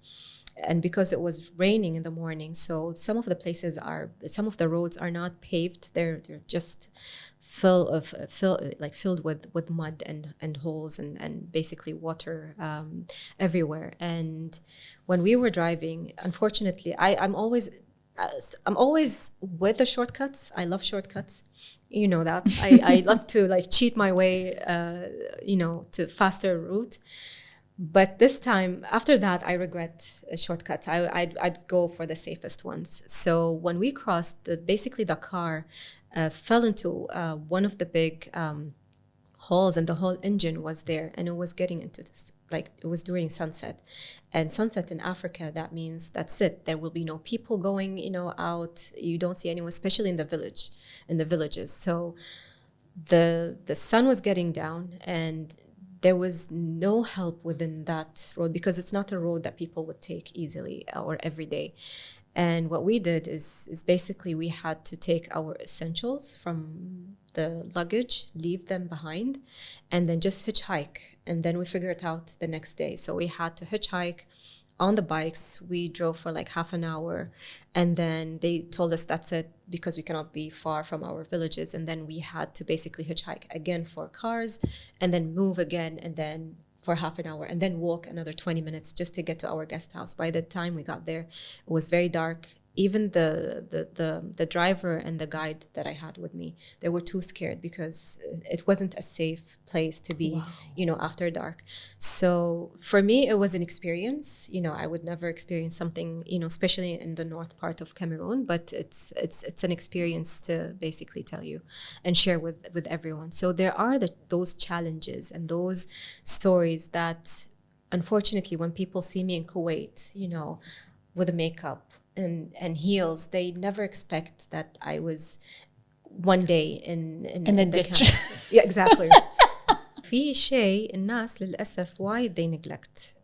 And because it was raining in the morning, so some of the roads are not paved. They're just filled with mud and holes and basically water everywhere. And when we were driving, unfortunately, I'm always with the shortcuts. I love shortcuts. You know that. I love to like cheat my way, to faster route. But this time, after that, I regret shortcuts. I'd go for the safest ones. So when we crossed, the car fell into one of the big holes, and the whole engine was there, and it was getting into this, like it was during sunset. And sunset in Africa, that means that's it. There will be no people going, out. You don't see anyone, especially in the villages. So the sun was getting down, and there was no help within that road, because it's not a road that people would take easily or every day. And what we did is basically we had to take our essentials from the luggage, leave them behind, and then just hitchhike. And then we figure it out the next day. So we had to hitchhike on the bikes. We drove for like half an hour, and then they told us that's it because we cannot be far from our villages. And then we had to basically hitchhike again for cars, and then move again, and then for half an hour, and then walk another 20 minutes just to get to our guest house. By the time we got there, it was very dark. Even the driver and the guide that I had with me, they were too scared because it wasn't a safe place to be, after dark. So for me, it was an experience. I would never experience something, especially in the north part of Cameroon, but it's an experience to basically tell you and share with everyone. So there are those challenges and those stories that, unfortunately, when people see me in Kuwait, with a makeup and heels, they never expect that I was one day in a ditch. Yeah, exactly. في شيء الناس للأسف وايد they neglect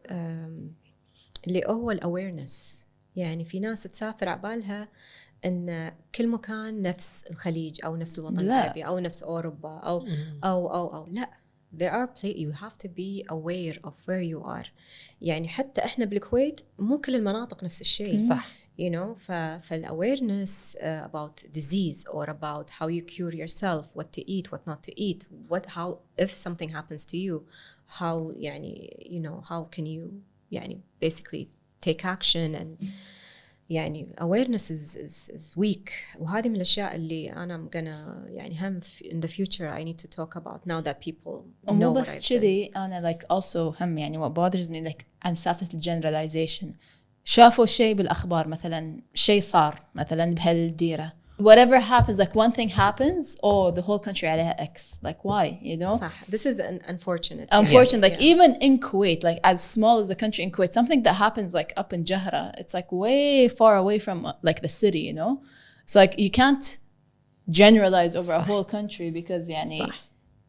اللي هو الأويرنس. يعني في ناس تسافر عبالها إن كل مكان نفس الخليج أو نفس الوطن العربي أو نفس أوروبا أو لا. There are you have to be aware of where you are. يعني حتى إحنا بالكويت مو كل المناطق نفس الشيء. صح. فالawareness about disease or about how you cure yourself, what to eat, what not to eat, how if something happens to you, how how can you basically take action. And awareness is weak. وهذه من الأشياء اللي أنا gonna هم in the future I need to talk about now that people know what I've done. أنا also هم what bothers me عن سالفة generalization. شافوا شيء بالأخبار مثلا شيء صار مثلا بهالديرة, whatever happens, one thing happens, the whole country عليها X. Why, صح. This is unfortunate. Yes. Even in Kuwait, as small as the country in Kuwait, something that happens up in Jahra, it's way far away from the city, So you can't generalize over a whole country because صح.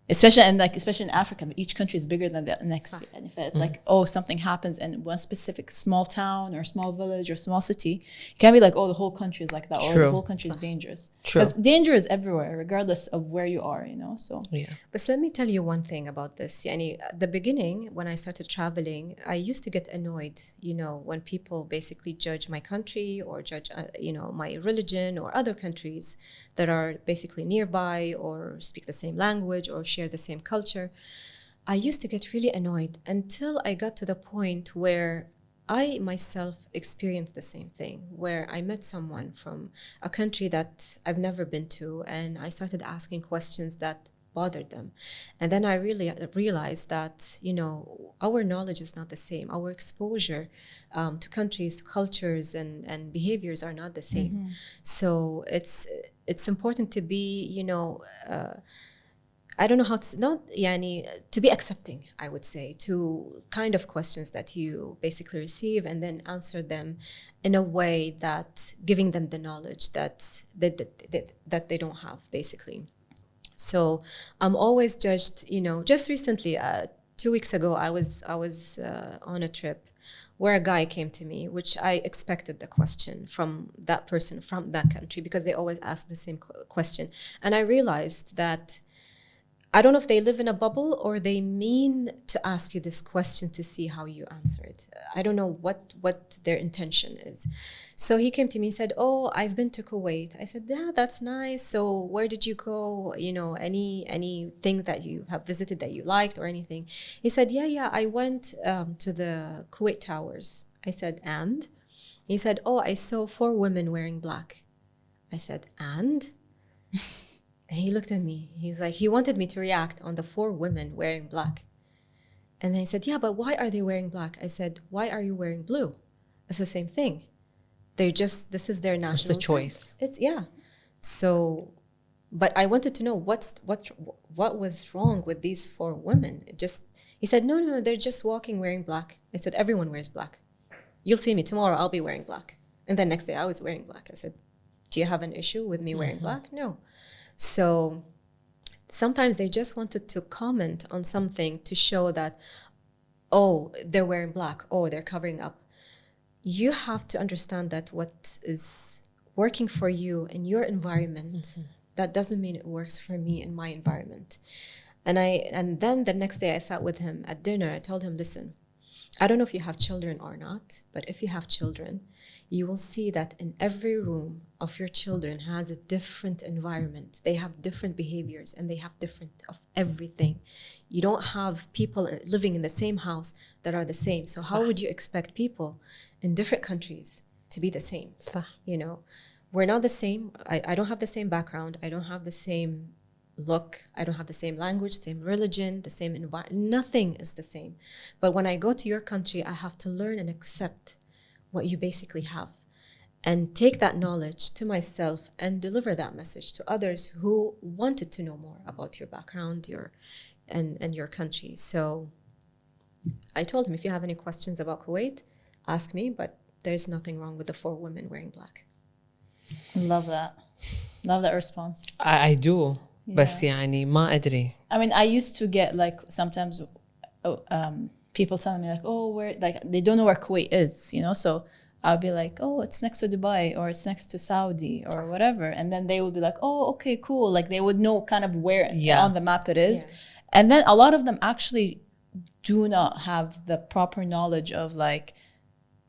especially in Africa, each country is bigger than the next. And if it's something happens in one specific small town or small village or small city, it can't be the whole country is like that. True. Or the whole country is dangerous. Because danger is everywhere, regardless of where you are, So yeah. But let me tell you one thing about this. At the beginning, when I started traveling, I used to get annoyed, when people basically judge my country or judge, my religion or other countries that are basically nearby or speak the same language or share the same culture. I used to get really annoyed until I got to the point where I myself experienced the same thing, where I met someone from a country that I've never been to, and I started asking questions that bothered them. And then I really realized that, our knowledge is not the same. Our exposure to countries, cultures, and behaviors are not the same. So it's important to be, I don't know how to be accepting, I would say, to kind of questions that you basically receive and then answer them in a way that giving them the knowledge that they don't have, basically. So I'm always judged, just recently, 2 weeks ago, I was on a trip where a guy came to me, which I expected the question from that person from that country because they always ask the same question. And I realized that I don't know if they live in a bubble or they mean to ask you this question to see how you answer it. I don't know what their intention is. So he came to me and said, I've been to Kuwait. I said, yeah, that's nice. So where did you go? Anything that you have visited that you liked or anything? He said, yeah, I went to the Kuwait Towers. I said, and? He said, I saw 4 women wearing black. I said, and? And he looked at me. He's like, he wanted me to react on the 4 women wearing black. And then he said, yeah, but why are they wearing black? I said, why are you wearing blue? It's the same thing. This is their national. It's a choice. So, but I wanted to know what was wrong with these 4 women. He said, no, they're just walking wearing black. I said, everyone wears black. You'll see me tomorrow, I'll be wearing black. And then next day I was wearing black. I said, do you have an issue with me wearing black? No. So sometimes they just wanted to comment on something to show that, they're wearing black, they're covering up. you have to understand that what is working for you in your environment, that doesn't mean it works for me in my environment. And then the next day I sat with him at dinner. I told him, listen, I don't know if you have children or not, but if you have children, you will see that in every room of your children has a different environment. They have different behaviors and they have different of everything. You don't have people living in the same house that are the same. So how would you expect people in different countries to be the same? You know, we're not the same. I don't have the same background. I don't have the same look. I don't have the same language, same religion, the same environment. Nothing is the same. But when I go to your country, I have to learn and accept what you basically have and take that knowledge to myself and deliver that message to others who wanted to know more about your background, and your country. So I told him, if you have any questions about Kuwait, ask me, but there's nothing wrong with the 4 women wearing black. Love that. Love that response. I do. بس يعني ما أدري. I mean, I used to get like sometimes people telling me like, oh, where, like they don't know where Kuwait is, you know? So I'll be like, oh, it's next to Dubai or it's next to Saudi or whatever. And then they would be like, oh, okay, cool. Like they would know kind of where on the map it is. Yeah. And then a lot of them actually do not have the proper knowledge of like,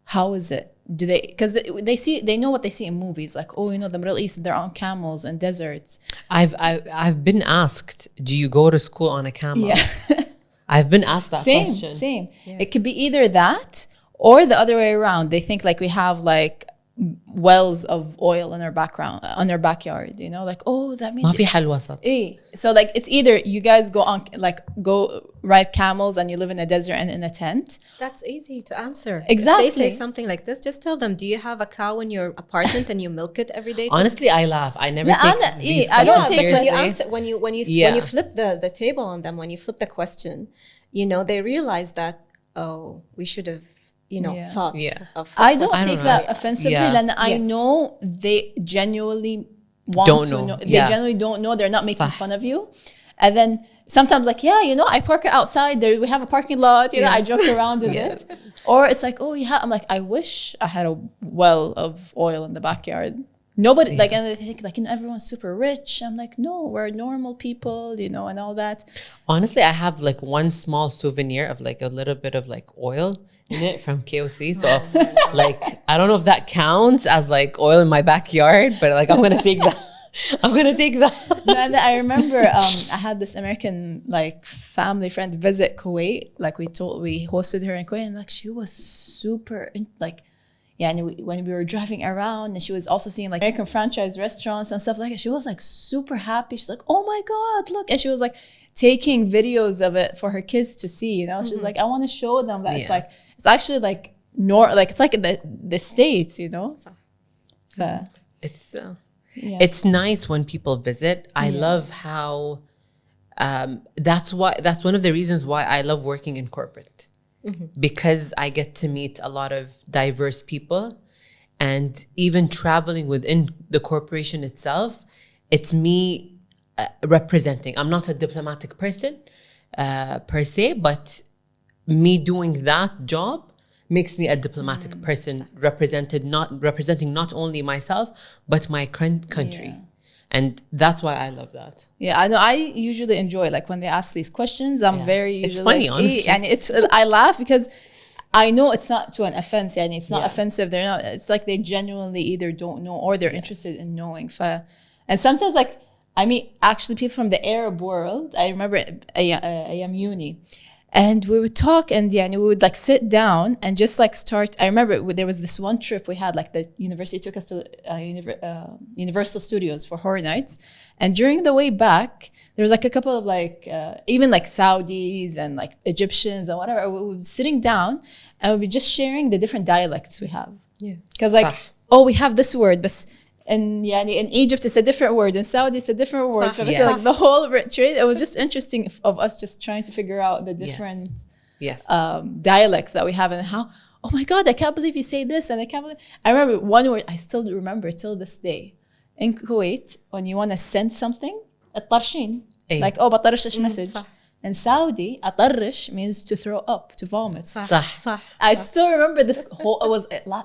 how is it? Do they, because they know what they see in movies, like, oh, you know, the Middle East, they're on camels and deserts. I've been asked, do you go to school on a camel? Yeah. I've been asked that question. Same. Yeah. It could be either that or the other way around. They think like we have like wells of oil in our backyard, you know, like, oh, that means ما في حل وسط. So like it's either you guys go ride camels and you live in a desert and in a tent. That's easy to answer. Exactly. If they say something like this, just tell them, do you have a cow in your apartment and you milk it every day? Honestly, I laugh. I never take these questions seriously. When you flip the table on them, when you flip the question, you know, they realize that, oh, we should have, you know, thought of. I don't take that offensively. And I know they genuinely want to know. They genuinely don't know. They're not making fun of you. And then sometimes like, yeah, you know, I park it outside. We have a parking lot. You know, I joke around with it. Or it's like, oh, yeah. I'm like, I wish I had a well of oil in the backyard. Nobody, like, and they think, like, you know, everyone's super rich. I'm like, no, we're normal people, you know, and all that. Honestly, I have, like, one small souvenir of, like, a little bit of, like, oil in it from KOC. So, like, I don't know if that counts as, like, oil in my backyard, but, like, I'm going to take that. No, and I remember I had this American, like, family friend visit Kuwait. Like, we hosted her in Kuwait, and, like, she was super, like, yeah, and when we were driving around, and she was also seeing like American franchise restaurants and stuff like that, she was like super happy. She's like, oh my God, look. And she was like taking videos of it for her kids to see, you know. She's like, I want to show them that it's like, it's actually like, it's like in the States, you know. It's nice when people visit. I love how, that's one of the reasons why I love working in corporate. Because I get to meet a lot of diverse people, and even traveling within the corporation itself, it's me representing. I'm not a diplomatic person per se, but me doing that job makes me a diplomatic person, representing not only myself but my country. And that's why I love that. Yeah, I know. I usually enjoy, like, when they ask these questions, I'm very usually... It's funny, like, honestly. And I laugh because I know it's not to an offense. And it's not offensive. They're not... It's like they genuinely either don't know or they're interested in knowing. And sometimes, like, I meet actually people from the Arab world. I remember I am uni. And we would talk, and we would like sit down and just like start. I remember there was this one trip we had, like the university took us to Universal Studios for Horror Nights. And during the way back, there was like a couple of like, even like Saudis and like Egyptians and whatever. We would be sitting down and we'd be just sharing the different dialects we have. Yeah. Because like, oh, we have this word, but in Egypt it's a different word, in Saudi it's a different word. So like the whole trade, it was just interesting of us just trying to figure out the different dialects that we have, and how, oh my God, I can't believe you say this, and I remember one word I still remember till this day. In Kuwait, when you want to send something, الطرشين, like, oh, بطرش message. In Saudi, أطرش means to throw up, to vomit. صح. I still remember this whole,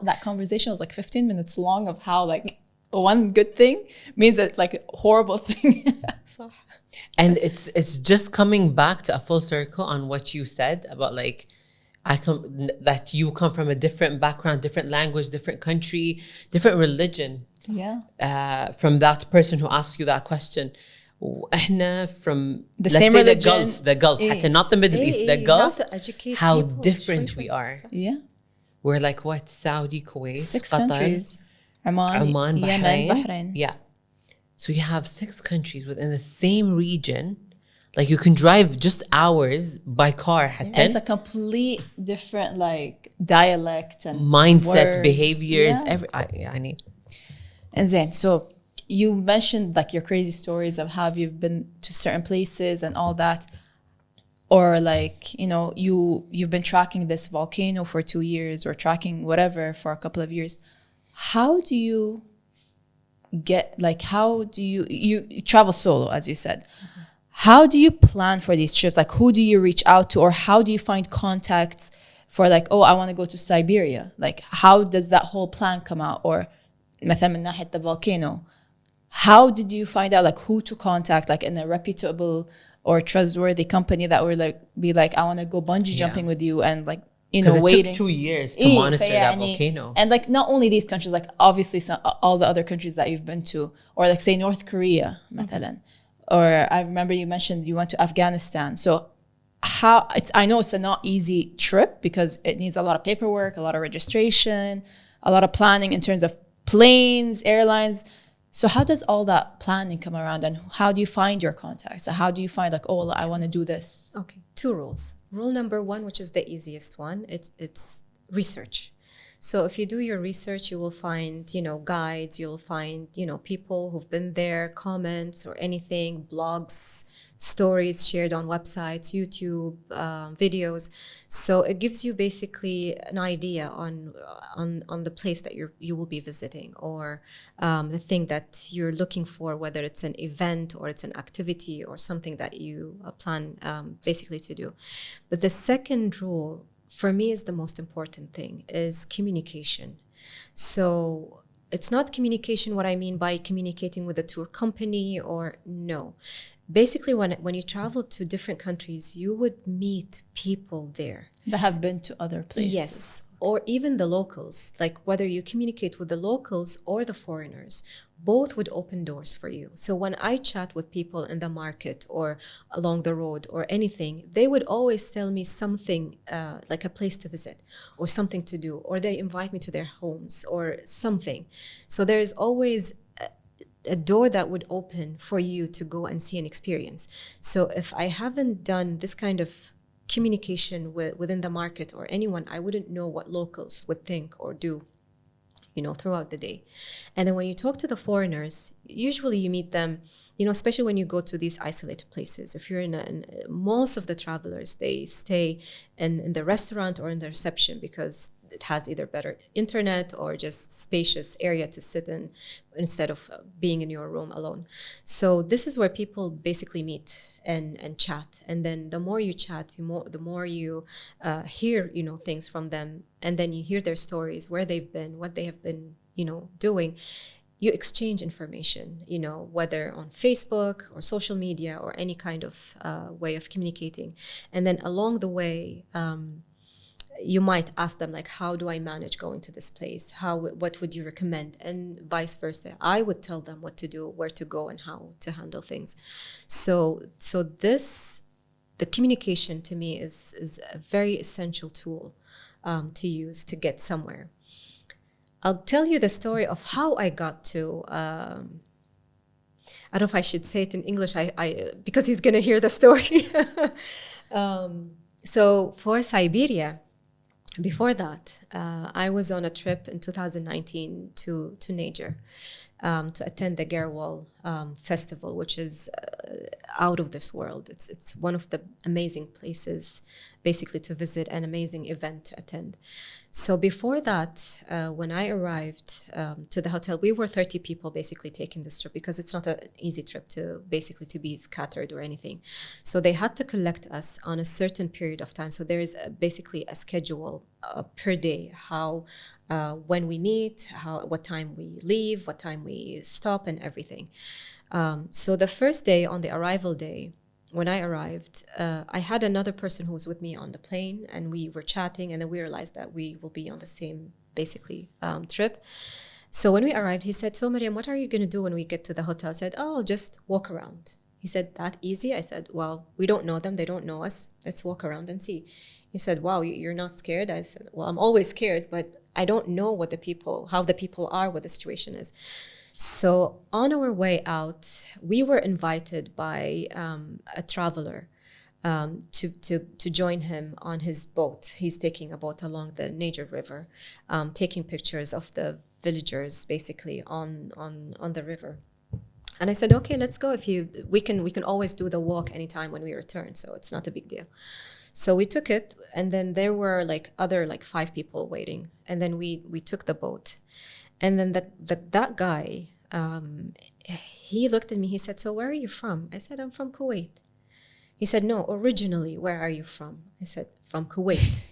that conversation was like 15 minutes long of how like one good thing means that like a horrible thing. صح. And it's just coming back to a full circle on what you said about like that you come from a different background, different language, different country, different religion. Yeah. From that person who asked you that question. احنا from the let's same say religion. the Gulf حتى not the Middle East, the You Gulf, have to educate how people. different we are. Yeah. We're like what? Saudi, Kuwait, 6 Qatar, countries. Oman, Yemen, Bahrain. Yeah. So you have 6 countries within the same region. Like you can drive just hours by car حتى. It's a complete different like dialect and mindset, words. behaviors, Yeah. يعني. And then, so you mentioned like your crazy stories of how you've been to certain places and all that, or like, you know, you've been tracking this volcano for 2 years or tracking whatever for a couple of years. How do you get, like, how do you travel solo, as you said. How do you plan for these trips? Like, who do you reach out to, or how do you find contacts for like, oh, I want to go to Siberia? Like, how does that whole plan come out? Or مثلا من ناحية the volcano, how did you find out like who to contact, like in a reputable or trustworthy company that would like be like, I want to go bungee jumping with you, and like, you know, waiting. It took 2 years to monitor that volcano. And like not only these countries, like obviously all the other countries that you've been to, or like say North Korea مثلا. Or I remember you mentioned you went to Afghanistan. So how I know it's a not easy trip because it needs a lot of paperwork, a lot of registration, a lot of planning in terms of planes, airlines. So how does all that planning come around, and how do you find your contacts? So how do you find like, oh, I want to do this? Okay, 2 rules. Rule number 1, which is the easiest one, it's research. So if you do your research, you will find, you know, guides, you'll find, you know, people who've been there, comments or anything, blogs, stories shared on websites, YouTube, videos. So it gives you basically an idea on the place that you will be visiting, or the thing that you're looking for, whether it's an event or it's an activity or something that you plan basically to do. But the second rule for me is the most important thing, is communication. So it's not communication, what I mean by communicating with a tour company, or no. Basically, when you travel to different countries, you would meet people there that have been to other places. Yes, or even the locals. Like whether you communicate with the locals or the foreigners, both would open doors for you. So when I chat with people in the market or along the road or anything, they would always tell me something like a place to visit or something to do, or they invite me to their homes or something. So there's always a door that would open for you to go and see and experience. So if I haven't done this kind of communication within the market or anyone, I wouldn't know what locals would think or do, you know, throughout the day. And then when you talk to the foreigners, usually you meet them, you know, especially when you go to these isolated places. If you're most of the travelers, they stay in the restaurant or in the reception because it has either better internet or just spacious area to sit in instead of being in your room alone. So this is where people basically meet and chat. And then the more you chat, the more you hear, you know, things from them. And then you hear their stories, where they've been, what they have been, you know, doing. You exchange information, you know, whether on Facebook or social media or any kind of way of communicating. And then along the way, you might ask them like, how do I manage going to this place? What would you recommend? And vice versa. I would tell them what to do, where to go, and how to handle things. So the communication to me is a very essential tool to use to get somewhere. I'll tell you the story of how I got to, I don't know if I should say it in English, because he's going to hear the story. So for Siberia, before that, I was on a trip in 2019 to Niger to attend the Garwal festival, which is out of this world. It's one of the amazing places basically to visit, an amazing event to attend. So before that, when I arrived to the hotel, we were 30 people basically taking this trip, because it's not an easy trip to be scattered or anything. So they had to collect us on a certain period of time. So there is basically a schedule per day, when we meet, what time we leave, what time we stop, and everything. So the first day, on the arrival day, when I arrived, I had another person who was with me on the plane, and we were chatting, and then we realized that we will be on the same, basically, trip. So when we arrived, he said, so Mariam, what are you going to do when we get to the hotel? I said, oh, I'll just walk around. He said, that easy? I said, well, we don't know them. They don't know us. Let's walk around and see. He said, wow, you're not scared? I said, well, I'm always scared, but I don't know how the people are, what the situation is. So on our way out, we were invited by a traveler to join him on his boat. He's taking a boat along the Niger River, taking pictures of the villagers basically on the river. And I said, okay, let's go. We can always do the walk anytime when we return, so it's not a big deal. So we took it, and then there were other 5 people waiting, and then we took the boat. And then that guy, he looked at me, he said, so where are you from? I said, I'm from Kuwait. He said, no, originally, where are you from? I said, from Kuwait.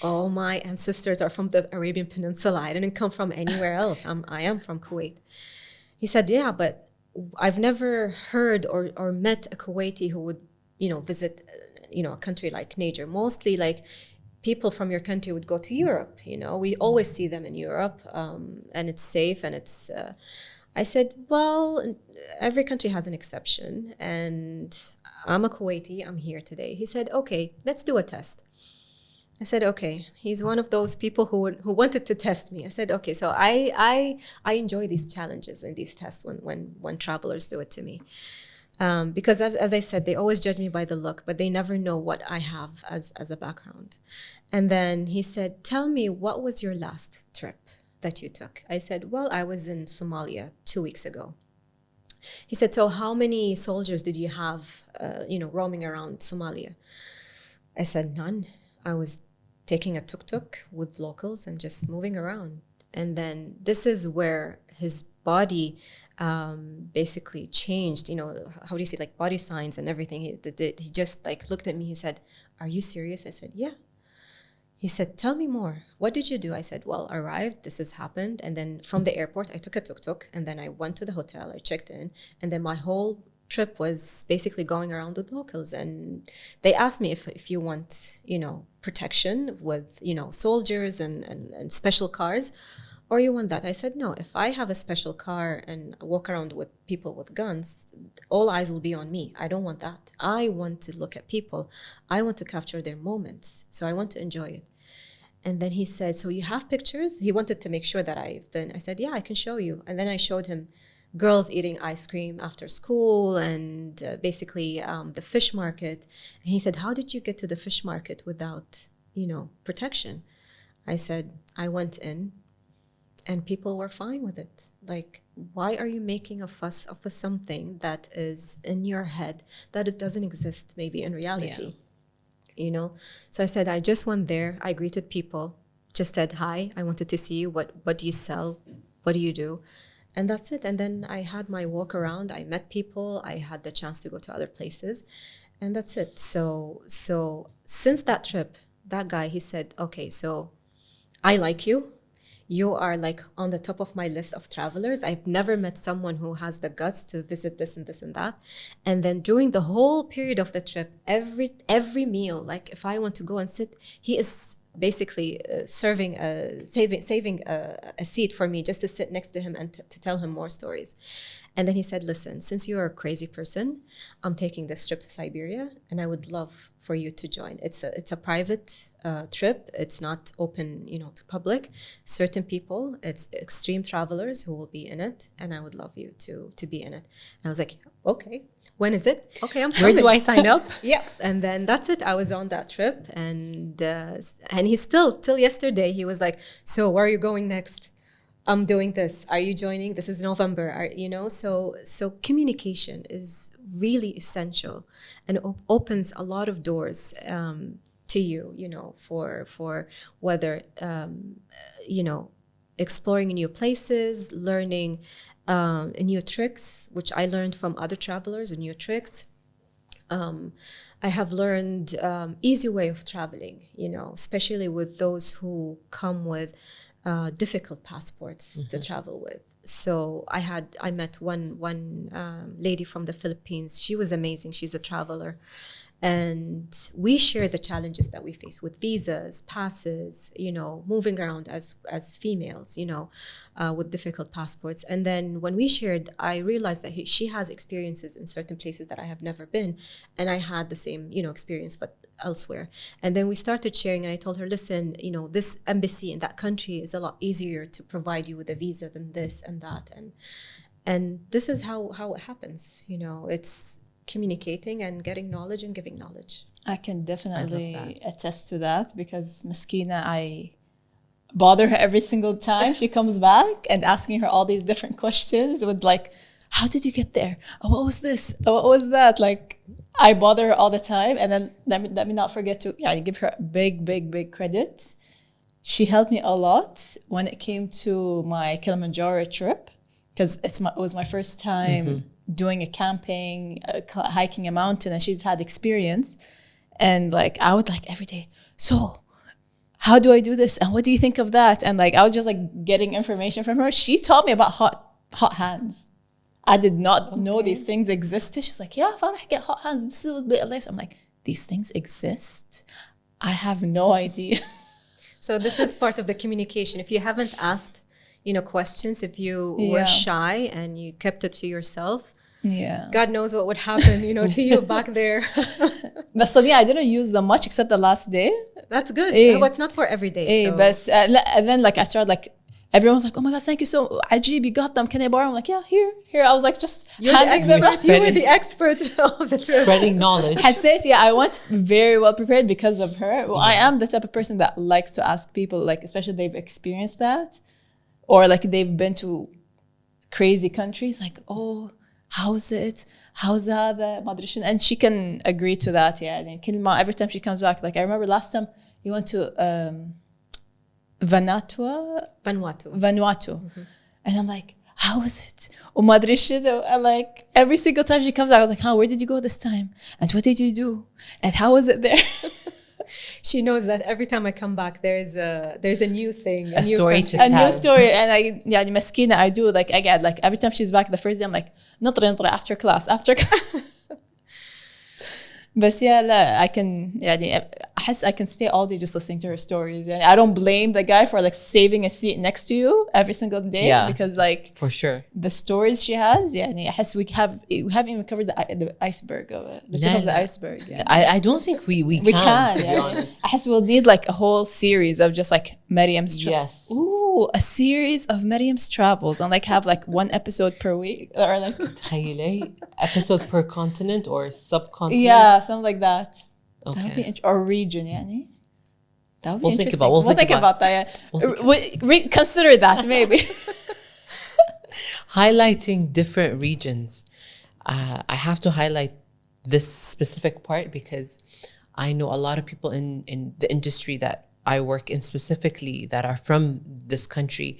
All my ancestors are from the Arabian Peninsula. I didn't come from anywhere else. I am from Kuwait. He said, yeah, but I've never heard or met a Kuwaiti who would, visit, a country like Niger. Mostly people from your country would go to Europe, we always see them in Europe, and it's safe, and it's, I said, well, every country has an exception, and I'm a Kuwaiti, I'm here today. He said, okay, let's do a test. I said, okay. He's one of those people who wanted to test me. I said, okay, so I enjoy these challenges and these tests when travelers do it to me. Because as I said, they always judge me by the look, but they never know what I have as a background. And then he said, tell me, what was your last trip that you took? I said, well, I was in Somalia 2 weeks ago. He said, so how many soldiers did you have, roaming around Somalia? I said, none. I was taking a tuk-tuk with locals and just moving around. And then this is where his body basically changed, how do you say, body signs and everything. He just looked at me. He said, are you serious? I said, yeah. He said, tell me more. What did you do? I said, well, I arrived, this has happened. And then from the airport, I took a tuk-tuk, and then I went to the hotel, I checked in, and then my whole trip was basically going around with locals. And they asked me if you want, protection with, soldiers and special cars, or you want that. I said, no, if I have a special car and walk around with people with guns, all eyes will be on me. I don't want that. I want to look at people. I want to capture their moments. So I want to enjoy it. And then he said, so you have pictures? He wanted to make sure that I said, yeah, I can show you. And then I showed him girls eating ice cream after school, and basically the fish market. And he said, how did you get to the fish market without, protection? I said, I went in, and people were fine with it. Why are you making a fuss of something that is in your head that it doesn't exist maybe in reality? Yeah. So I said, I just went there. I greeted people, just said hi. I wanted to see you. What do you sell? What do you do? And that's it. And then I had my walk around. I met people. I had the chance to go to other places, and that's it. So since that trip, that guy, he said, okay, so I like you. You are on the top of my list of travelers. I've never met someone who has the guts to visit this and this and that. And then during the whole period of the trip, every meal, if I want to go and sit, he is basically saving a seat for me just to sit next to him and to tell him more stories. And then he said, listen, since you're a crazy person, I'm taking this trip to Siberia, and I would love for you to join. It's a private trip. It's not open, to public. Certain people, it's extreme travelers who will be in it, and I would love you to be in it. And I was like, okay, when is it? Okay, I'm coming. Where do I sign up? Yeah, and then that's it. I was on that trip, and he still, till yesterday, he was like, so where are you going next? I'm doing this. Are you joining? This is November. So communication is really essential, and opens a lot of doors to you. For whether exploring new places, learning new tricks, which I learned from other travelers, and new tricks. I have learned easy way of traveling, especially with those who come with difficult passports to travel with. So I met one lady from the Philippines. She was amazing. She's a traveler. And we share the challenges that we face with visas, passes, moving around as females, with difficult passports. And then when we shared, I realized that she has experiences in certain places that I have never been. And I had the same, experience, but elsewhere. And then we started sharing, and I told her, listen, this embassy in that country is a lot easier to provide you with a visa than this and that. And this is how it happens. It's communicating and getting knowledge and giving knowledge. I can definitely attest to that, because Maskina, I bother her every single time she comes back and asking her all these different questions with like, how did you get there? Oh, what was this? Oh, what was that? Like, I bother her all the time. And then let me not forget to give her big credit. She helped me a lot when it came to my Kilimanjaro trip, because it was my first time doing a camping, hiking a mountain, and she's had experience. And like, I would like every day, so how do I do this? And what do you think of that? And like, I was just like getting information from her. She taught me about hot hands. I did not know these things existed. She's like, yeah, Farah, get hot hands. This is what life. I'm like, these things exist? I have no idea. So this is part of the communication. If you haven't asked, questions, if you were shy and you kept it to yourself, God knows what would happen, to you back there. But so I didn't use them much except the last day. That's good. But it's not for every day. But and then like I started like, everyone was like, oh my God, thank you so much. Ajib, you got them. Can I borrow? I'm like, yeah, here. I was like, just handing them. You were the expert of the trip. Spreading knowledge. I went very well prepared because of her. Well, I am the type of person that likes to ask people, like, especially they've experienced that, or like they've been to crazy countries, like, oh, how's it? How's that? And she can agree to that. Yeah. And every time she comes back, like I remember last time you went to Vanuatu. And I'm like, how was it? And like every single time she comes out, I was like, where did you go this time? And what did you do? And how was it there? She knows that every time I come back, there's a new thing, a story to tell. A new story. And Maskina, I do like, again, like every time she's back the first day, I'm like, نطري after class. But I can stay all day just listening to her stories. And I don't blame the guy for like saving a seat next to you every single day, because like for sure the stories she has. We haven't even covered the iceberg of it. The tip of the iceberg. I don't think we can. To be honest. I guess we'll need like a whole series of just like Mariam's yes. Ooh, a series of Mariam's travels, and like have like one episode per week, or like episode per continent or subcontinent. Yeah, something like that. Okay. That would be or region, yani. That would be interesting. We'll think about that. Yeah. Consider that maybe. Highlighting different regions. I have to highlight this specific part because I know a lot of people in the industry that I work in specifically that are from this country,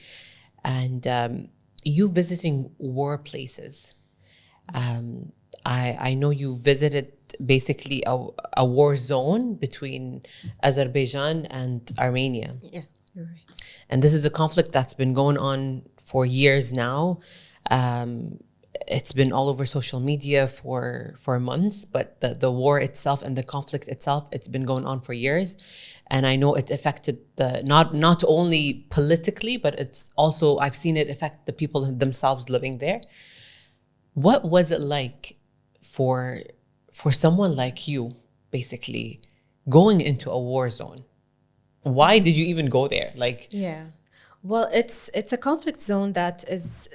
and you visiting war places. I know you visited basically a war zone between Azerbaijan and Armenia. Yeah, you're right. And this is a conflict that's been going on for years now. It's been all over social media for months, but the war itself and the conflict itself, it's been going on for years. And I know it affected not only politically, but it's also, I've seen it affect the people themselves living there. What was it like for someone like you, basically, going into a war zone? Why did you even go there? Well, it's a conflict zone that is...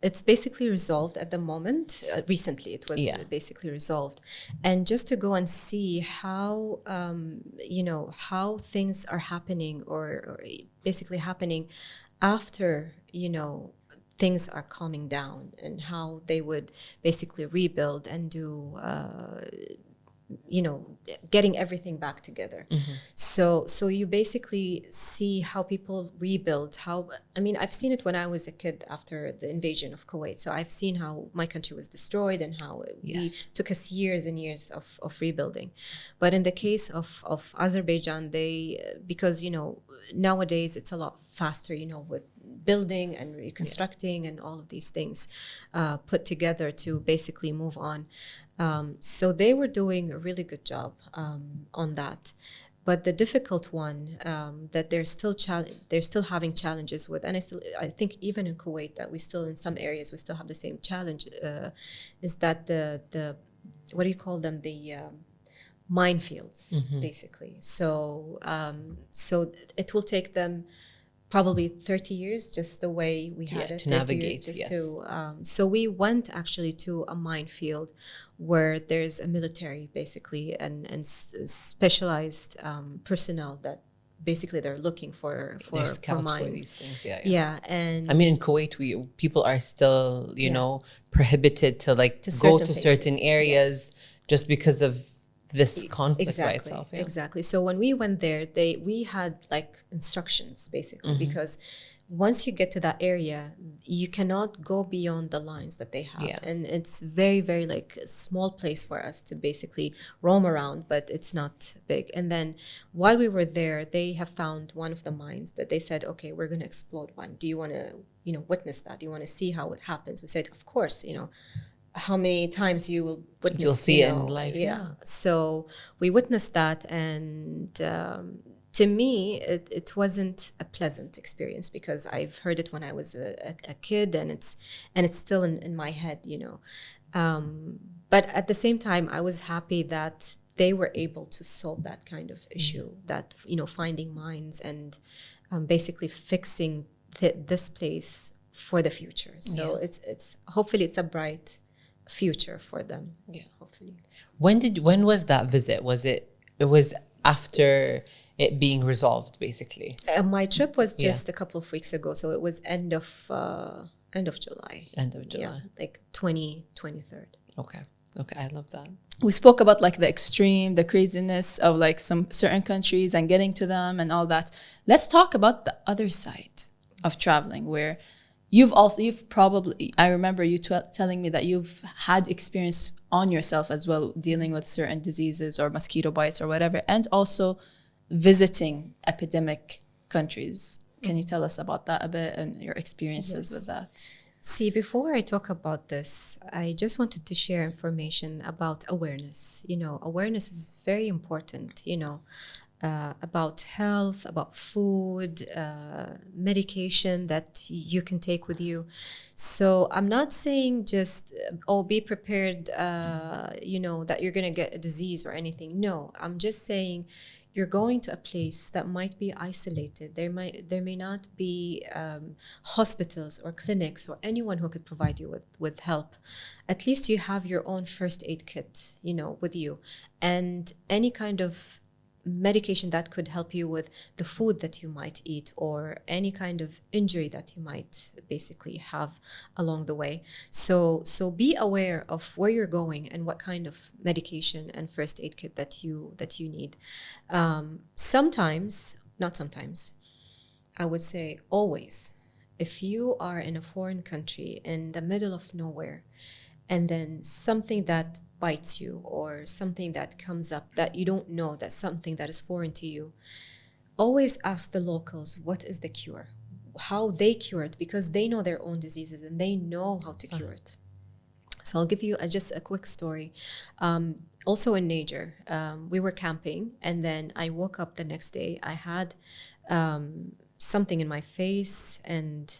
It's basically resolved at the moment. Recently, it was basically resolved. And just to go and see how, how things are happening or basically happening after, things are calming down, and how they would basically rebuild and do, getting everything back together. So you basically see how people rebuild. I've seen it when I was a kid after the invasion of Kuwait. So I've seen how my country was destroyed and how it took us years and years of rebuilding. But in the case of Azerbaijan, because nowadays it's a lot faster, with building and reconstructing and all of these things put together to basically move on. So they were doing a really good job on that. But the difficult one that they're still having challenges with, and I think even in Kuwait that in some areas we still have the same challenge, is that the what do you call them, the minefields, basically. So it will take them probably 30 years, just the way we had it to navigate. So we went actually to a minefield where there's a military, basically, and specialized personnel that basically they're looking for scouts mines. for these things. And in Kuwait, people are still prohibited to go to certain areas just because of this conflict by itself. Exactly. So when we went there, we had instructions, basically, because once you get to that area, you cannot go beyond the lines that they have. And it's very, very a small place for us to basically roam around, but it's not big. And then while we were there, they have found one of the mines that they said, okay, we're going to explode one. Do you want to, witness that? Do you want to see how it happens? We said, of course, how many times you will witness, you'll see it in life. So we witnessed that, and to me it wasn't a pleasant experience, because I've heard it when I was a kid, and it's still in my head, but at the same time I was happy that they were able to solve that kind of issue, that finding mines and basically fixing this place for the future. So it's hopefully it's a bright future for them. Hopefully. When was that visit? It was after it being resolved, basically? My trip was just a couple of weeks ago, so it was end of July. 23rd. Okay, I love that. We spoke about the extreme, the craziness of some certain countries and getting to them and all that. Let's talk about the other side of traveling, where you've probably, I remember you telling me that you've had experience on yourself as well, dealing with certain diseases or mosquito bites or whatever, and also visiting epidemic countries. Can you tell us about that a bit and your experiences with that? See, before I talk about this, I just wanted to share information about awareness. Awareness is very important, about health, about food, medication that you can take with you. So I'm not saying just, be prepared, that you're going to get a disease or anything. No, I'm just saying you're going to a place that might be isolated. There may not be hospitals or clinics or anyone who could provide you with help. At least you have your own first aid kit, with you, and any kind of medication that could help you with the food that you might eat, or any kind of injury that you might basically have along the way. So be aware of where you're going and what kind of medication and first aid kit that you need. Sometimes, not sometimes, I would say always, if you are in a foreign country in the middle of nowhere, and then something that bites you or something that comes up that you don't know, that's something that is foreign to you, always ask the locals what is the cure, how they cure it, because they know their own diseases and they know how to cure it. So I'll give you just a quick story. Also in Niger, we were camping, and then I woke up the next day. I had something in my face and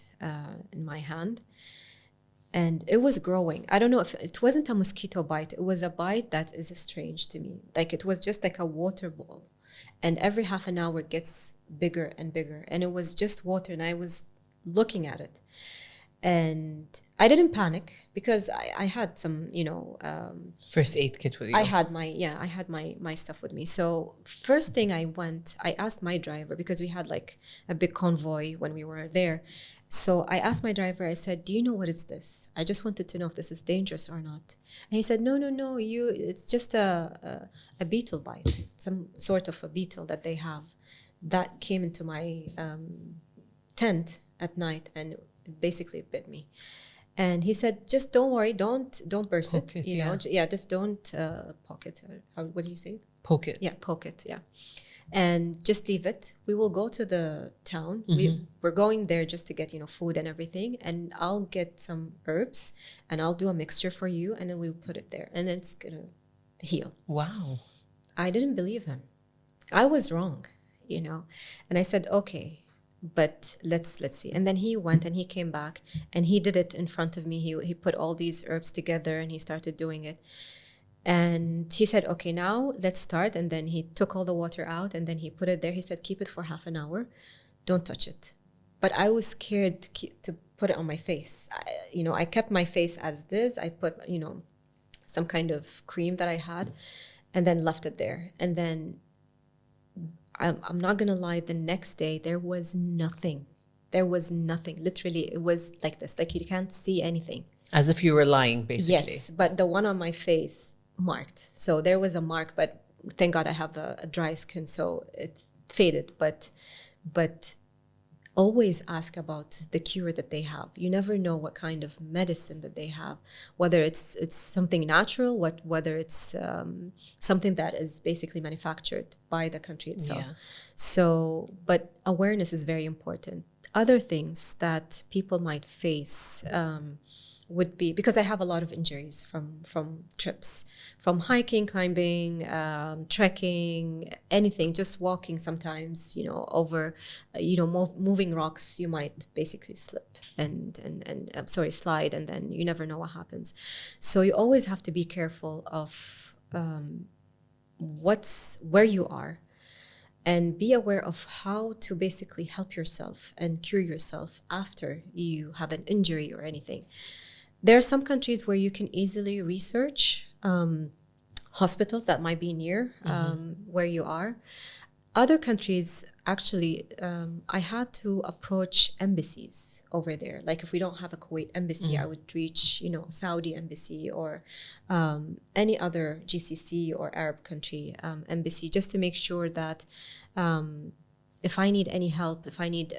in my hand, and it was growing. I don't know if it wasn't a mosquito bite. It was a bite that is strange to me. It was just like a water ball, and every half an hour it gets bigger and bigger, and it was just water, and I was looking at it. And I didn't panic because I had some, First aid kit with you. I had my stuff with me. So first thing I asked my driver, because we had like a big convoy when we were there. So I asked my driver, I said, do you know what is this? I just wanted to know if this is dangerous or not. And he said, no, it's just a beetle bite, some sort of a beetle that they have that came into my tent at night and basically bit me. And he said, just don't worry, don't burst Poke it, it, just don't poke it. What do you say? Poke it. Yeah, poke it, yeah. And just leave it. We will go to the town. Mm-hmm. We're going there just to get, food and everything. And I'll get some herbs and I'll do a mixture for you. And then we'll put it there. And then it's going to heal. Wow. I didn't believe him. I was wrong, And I said, okay, but let's see. And then he went and he came back and he did it in front of me. He put all these herbs together and he started doing it. And he said, okay, now let's start. And then he took all the water out and then he put it there. He said, keep it for half an hour. Don't touch it. But I was scared to put it on my face. I kept my face as this. I put, some kind of cream that I had and then left it there. And then I'm not going to lie, the next day, there was nothing. Literally, it was like this, like you can't see anything. As if you were lying, basically. Yes, but the one on my face marked. So there was a mark, but thank God I have a dry skin, so it faded. But always ask about the cure that they have. You never know what kind of medicine that they have, whether it's something natural, whether it's something that is basically manufactured by the country itself. Yeah. So, but awareness is very important. Other things that people might face would be, because I have a lot of injuries from trips, from hiking, climbing, trekking, anything, just walking sometimes, over, moving rocks, you might basically slip and slide, and then you never know what happens. So you always have to be careful of where you are, and be aware of how to basically help yourself and cure yourself after you have an injury or anything. There are some countries where you can easily research hospitals that might be near where you are. Other countries, actually, I had to approach embassies over there. Like if we don't have a Kuwait embassy, I would reach, Saudi embassy or any other GCC or Arab country embassy, just to make sure that if I need any help, if I need,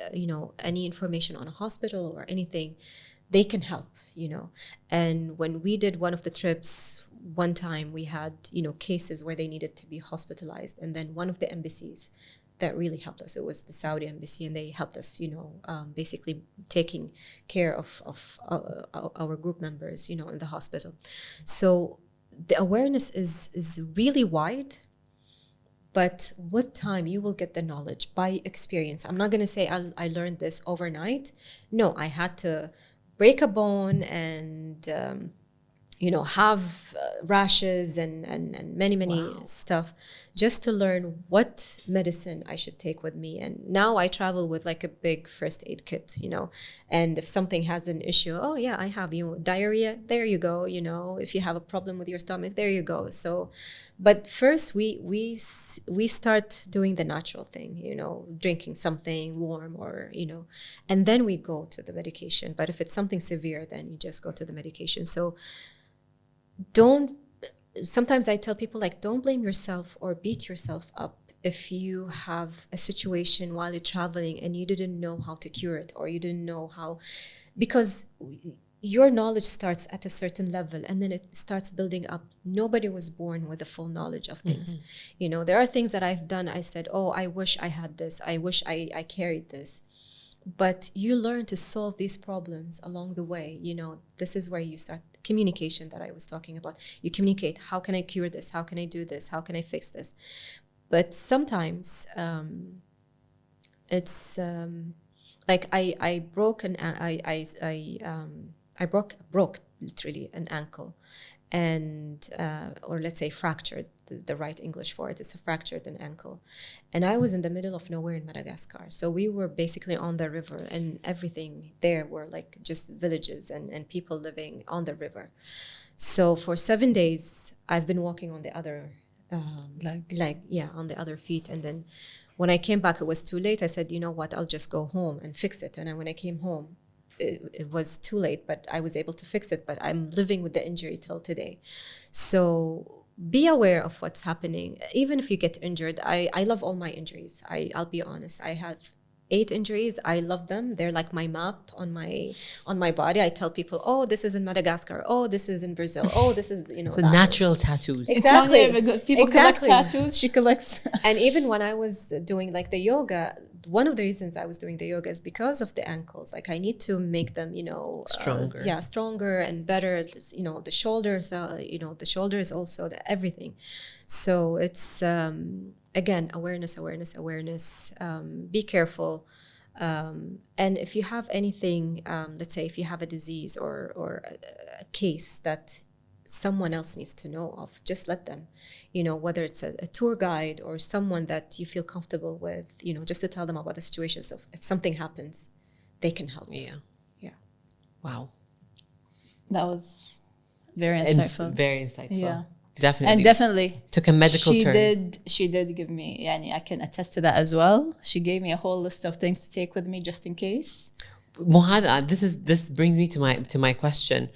any information on a hospital or anything, they can help, And when we did one of the trips, one time we had, cases where they needed to be hospitalized. And then one of the embassies that really helped us, it was the Saudi embassy, and they helped us, basically taking care of our group members, in the hospital. So the awareness is really wide, but with time, you will get the knowledge by experience. I'm not going to say I learned this overnight. No, I had to break a bone and have rashes and many stuff, just to learn what medicine I should take with me. And now I travel with like a big first aid kit, and if something has an issue, oh yeah, I have diarrhea, there you go, if you have a problem with your stomach, there you go. So but first we start doing the natural thing, drinking something warm, or and then we go to the medication. But if it's something severe, then you just go to the medication. So sometimes I tell people, like, don't blame yourself or beat yourself up if you have a situation while you're traveling and you didn't know how to cure it, or you didn't know how, because your knowledge starts at a certain level and then it starts building up. Nobody was born with a full knowledge of things. There are things that I've done. I said, oh, I wish I had this. I wish I carried this. But you learn to solve these problems along the way. This is where you start communication that I was talking about. You communicate, how can I cure this? How can I do this? How can I fix this? But sometimes it's like I broke literally an ankle, and or let's say fractured. The right English for it is a fractured an ankle, and I was in the middle of nowhere in Madagascar. So we were basically on the river, and everything there were like just villages and people living on the river. So for 7 days, I've been walking on the other on the other feet, and then when I came back, it was too late. I said, you know what, I'll just go home and fix it. And when I came home, it was too late, but I was able to fix it. But I'm living with the injury till today. So be aware of what's happening. Even if you get injured, I love all my injuries. I'll be honest. I have 8 injuries. I love them. They're like my map on my body. I tell people, oh, this is in Madagascar. Oh, this is in Brazil. Oh, this is, So natural tattoos. Exactly. People collect tattoos. She collects. And even when I was doing like the yoga, one of the reasons I was doing the yoga is because of the ankles. Like I need to make them, stronger. Stronger and better. The shoulders, the shoulders also, everything. So it's, again, awareness. Be careful. And if you have anything, let's say if you have a disease or a case that someone else needs to know of, just let them, whether it's a tour guide or someone that you feel comfortable with, just to tell them about the situation. So if something happens, they can help. Yeah. Wow. That was very insightful. Very insightful. Yeah. Definitely. And definitely took a medical turn. She did give me, I can attest to that as well. She gave me a whole list of things to take with me just in case. Mohad, this brings me to my question.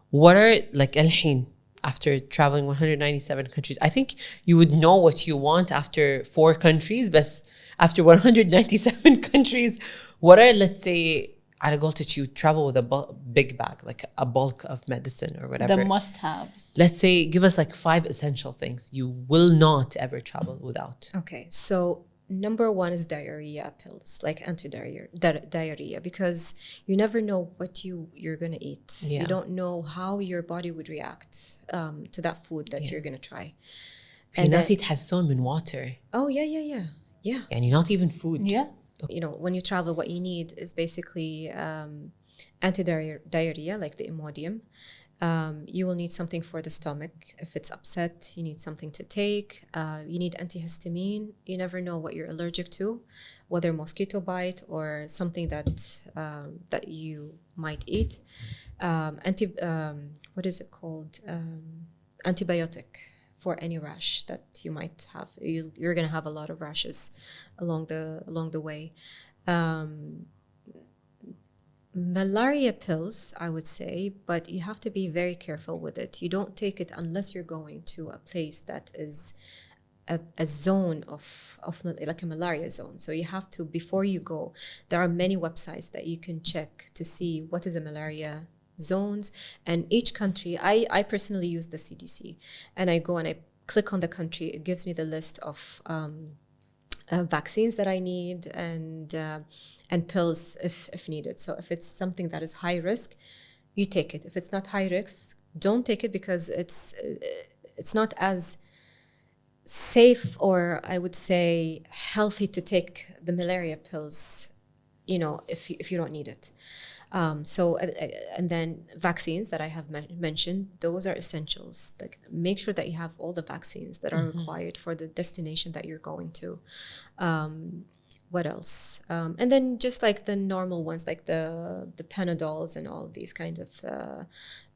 What are like الحين after traveling 197 countries? I think you would know what you want after 4 countries, but after 197 countries, what are, let's say, على قولتك, you travel with a big bag, like a bulk of medicine or whatever. The must-haves. Let's say, give us like 5 essential things you will not ever travel without. Okay, so number 1 is diarrhea pills, like anti-diarrhea, because you never know what you're going to eat. Yeah. You don't know how your body would react to that food that you're going to try. And that's it has so in water. Oh, yeah. And not even food. Yeah. When you travel, what you need is basically anti-diarrhea, like the Imodium. You will need something for the stomach. If it's upset, you need something to take. You need antihistamine. You never know what you're allergic to, whether mosquito bite or something that you might eat. What is it called? Antibiotic for any rash that you might have. You're gonna have a lot of rashes along the way. Malaria pills, I would say, but you have to be very careful with it. You don't take it unless you're going to a place that is a zone of like a malaria zone. So you have to, before you go, there are many websites that you can check to see what is a malaria zones, and each country, I personally use the CDC, and I go and I click on the country. It gives me the list of vaccines that I need and pills if needed. So if it's something that is high risk, you take it. If it's not high risk, don't take it, because it's not as safe, or I would say healthy, to take the malaria pills, if you don't need it. And then vaccines that I have mentioned, those are essentials. Like, make sure that you have all the vaccines that are required for the destination that you're going to. What else? And then just like the normal ones, like the Panadols and all of these kind of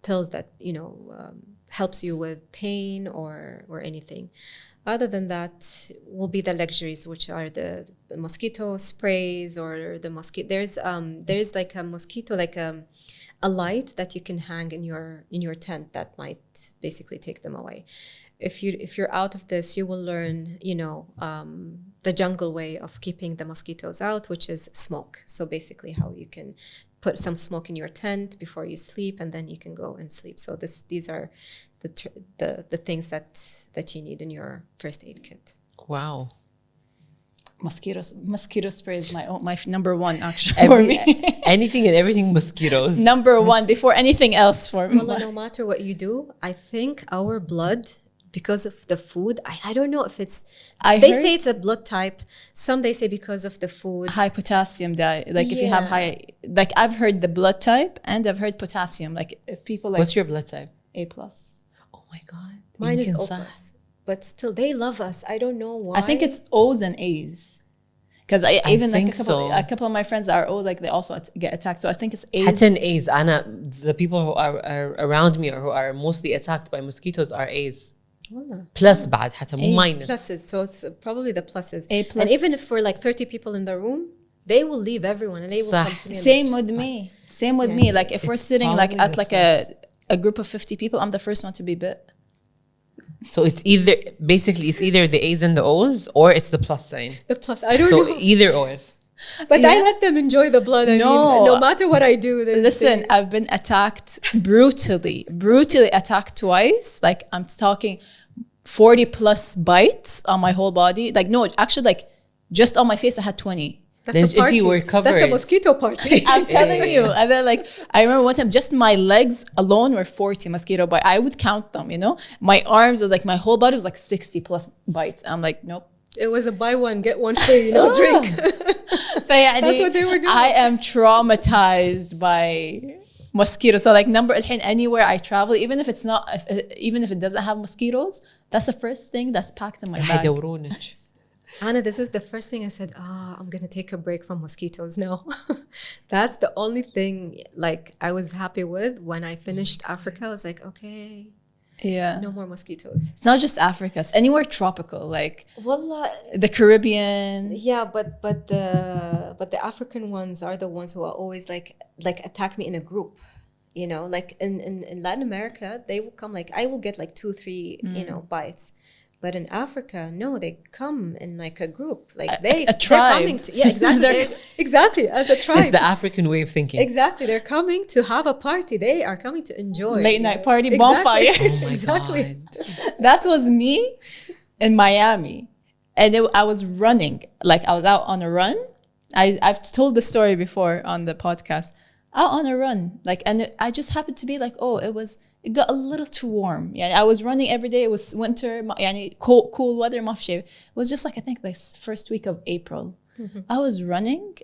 pills that helps you with pain or anything. Other than that, will be the luxuries, which are the mosquito sprays or the mosquito. There's like a mosquito, like a light that you can hang in your tent that might basically take them away. If you're out of this, you will learn, the jungle way of keeping the mosquitoes out, which is smoke. So basically, how you can put some smoke in your tent before you sleep, and then you can go and sleep. So these are the things that you need in your first aid kit. Wow. Mosquito spray is my number 1 actually for me. Anything and everything mosquitoes. Number 1 before anything else for me. Well, no matter what you do, I think our blood, because of the food, I don't know if it's, they say it's a blood type. Some they say because of the food. High potassium diet. Like if you have high, like I've heard the blood type and I've heard potassium. Like if people like. What's your blood type? A+. Oh my God. Mine is يمكن O صح. plus. But still, they love us. I don't know why. I think it's O's and A's. Because I even like think so. a couple of my friends that are O's, like they also get attacked. So I think it's A's. حتى A's. The people who are around me or who are mostly attacked by mosquitoes are A's. Wallah. Plus بعد حتى مو minus. Pluses. So it's probably the pluses. A plus. And even if we're like 30 people in the room, they will leave everyone and they will صح. come to me. and Same just- with me. Same with me. Like if we're It's sitting like probably at the like a group of 50 people, I'm the first one to be bit. So it's either the A's and the O's or it's the plus sign. The plus. I don't So know. either or. But I Yeah. let them enjoy the blood. I No. mean, no matter what I do. Listen, I've been attacked brutally attacked twice. Like I'm talking 40 plus bites on my whole body. Like no, actually like just on my face I had 20. That's Then a party. you were That's a covered. mosquito party. I'm telling you. And then like I remember one time just my legs alone were 40 mosquito bites. I would count them, you know. My arms was like my whole body was like 60 plus bites. I'm like, nope. It was a buy one get one free, you know, drink. That's what they were doing. I am traumatized by mosquitoes. So like الحين anywhere I travel, even if it's not, even if it doesn't have mosquitoes, that's the first thing that's packed in my bag. حيدورونك. Anna, this is the first thing I said, I'm going to take a break from mosquitoes now. That's the only thing like I was happy with when I finished Africa. I was like, okay, Yeah. no more mosquitoes. It's not just Africa. It's anywhere tropical, like Wallah, the Caribbean. yeah, but the African ones are the ones who are always like attack me in a group. You know, like in Latin America, they will come like I will get like 2-3 you know bites. But in Africa, no, they come in like a group. Like A they're tribe. coming to, yeah, exactly. Exactly, as a tribe. It's the African way of thinking. Exactly, they're coming to have a party. They are coming to enjoy. Late night party, Exactly. bonfire. Oh my Exactly. God. That was me in Miami. And I was running. Like I was out on a run. I've told the story before on the podcast. Out on a run. Like, and I just happened to be like, oh, it got a little too warm. Yeah, I was running every day. It was winter. يعني cool weather. ما في شيء. It was just like, I think the first week of April. I was running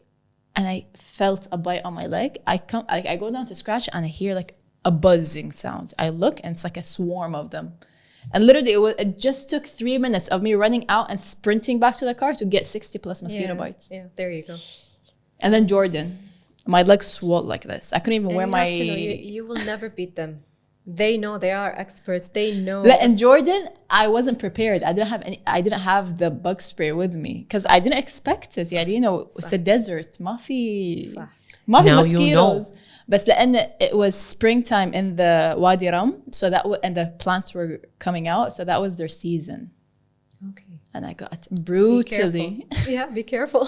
and I felt a bite on my leg. I go down to scratch and I hear like a buzzing sound. I look and it's like a swarm of them. And literally it just took 3 minutes of me running out and sprinting back to the car to get 60 plus mosquito bites. Yeah, there you go. And then Jordan, my legs swelled like this. I couldn't even And wear you my... have to know, you will never beat them. They know, they are experts. They know. In Jordan, I wasn't prepared. I didn't have the bug spray with me because I didn't expect it. Yeah, you know, it's a desert. ما في Now mosquitoes. بس لأن it was springtime in the Wadi Rum, so and the plants were coming out, so that was their season. Okay. And I got brutally. Yeah, be careful.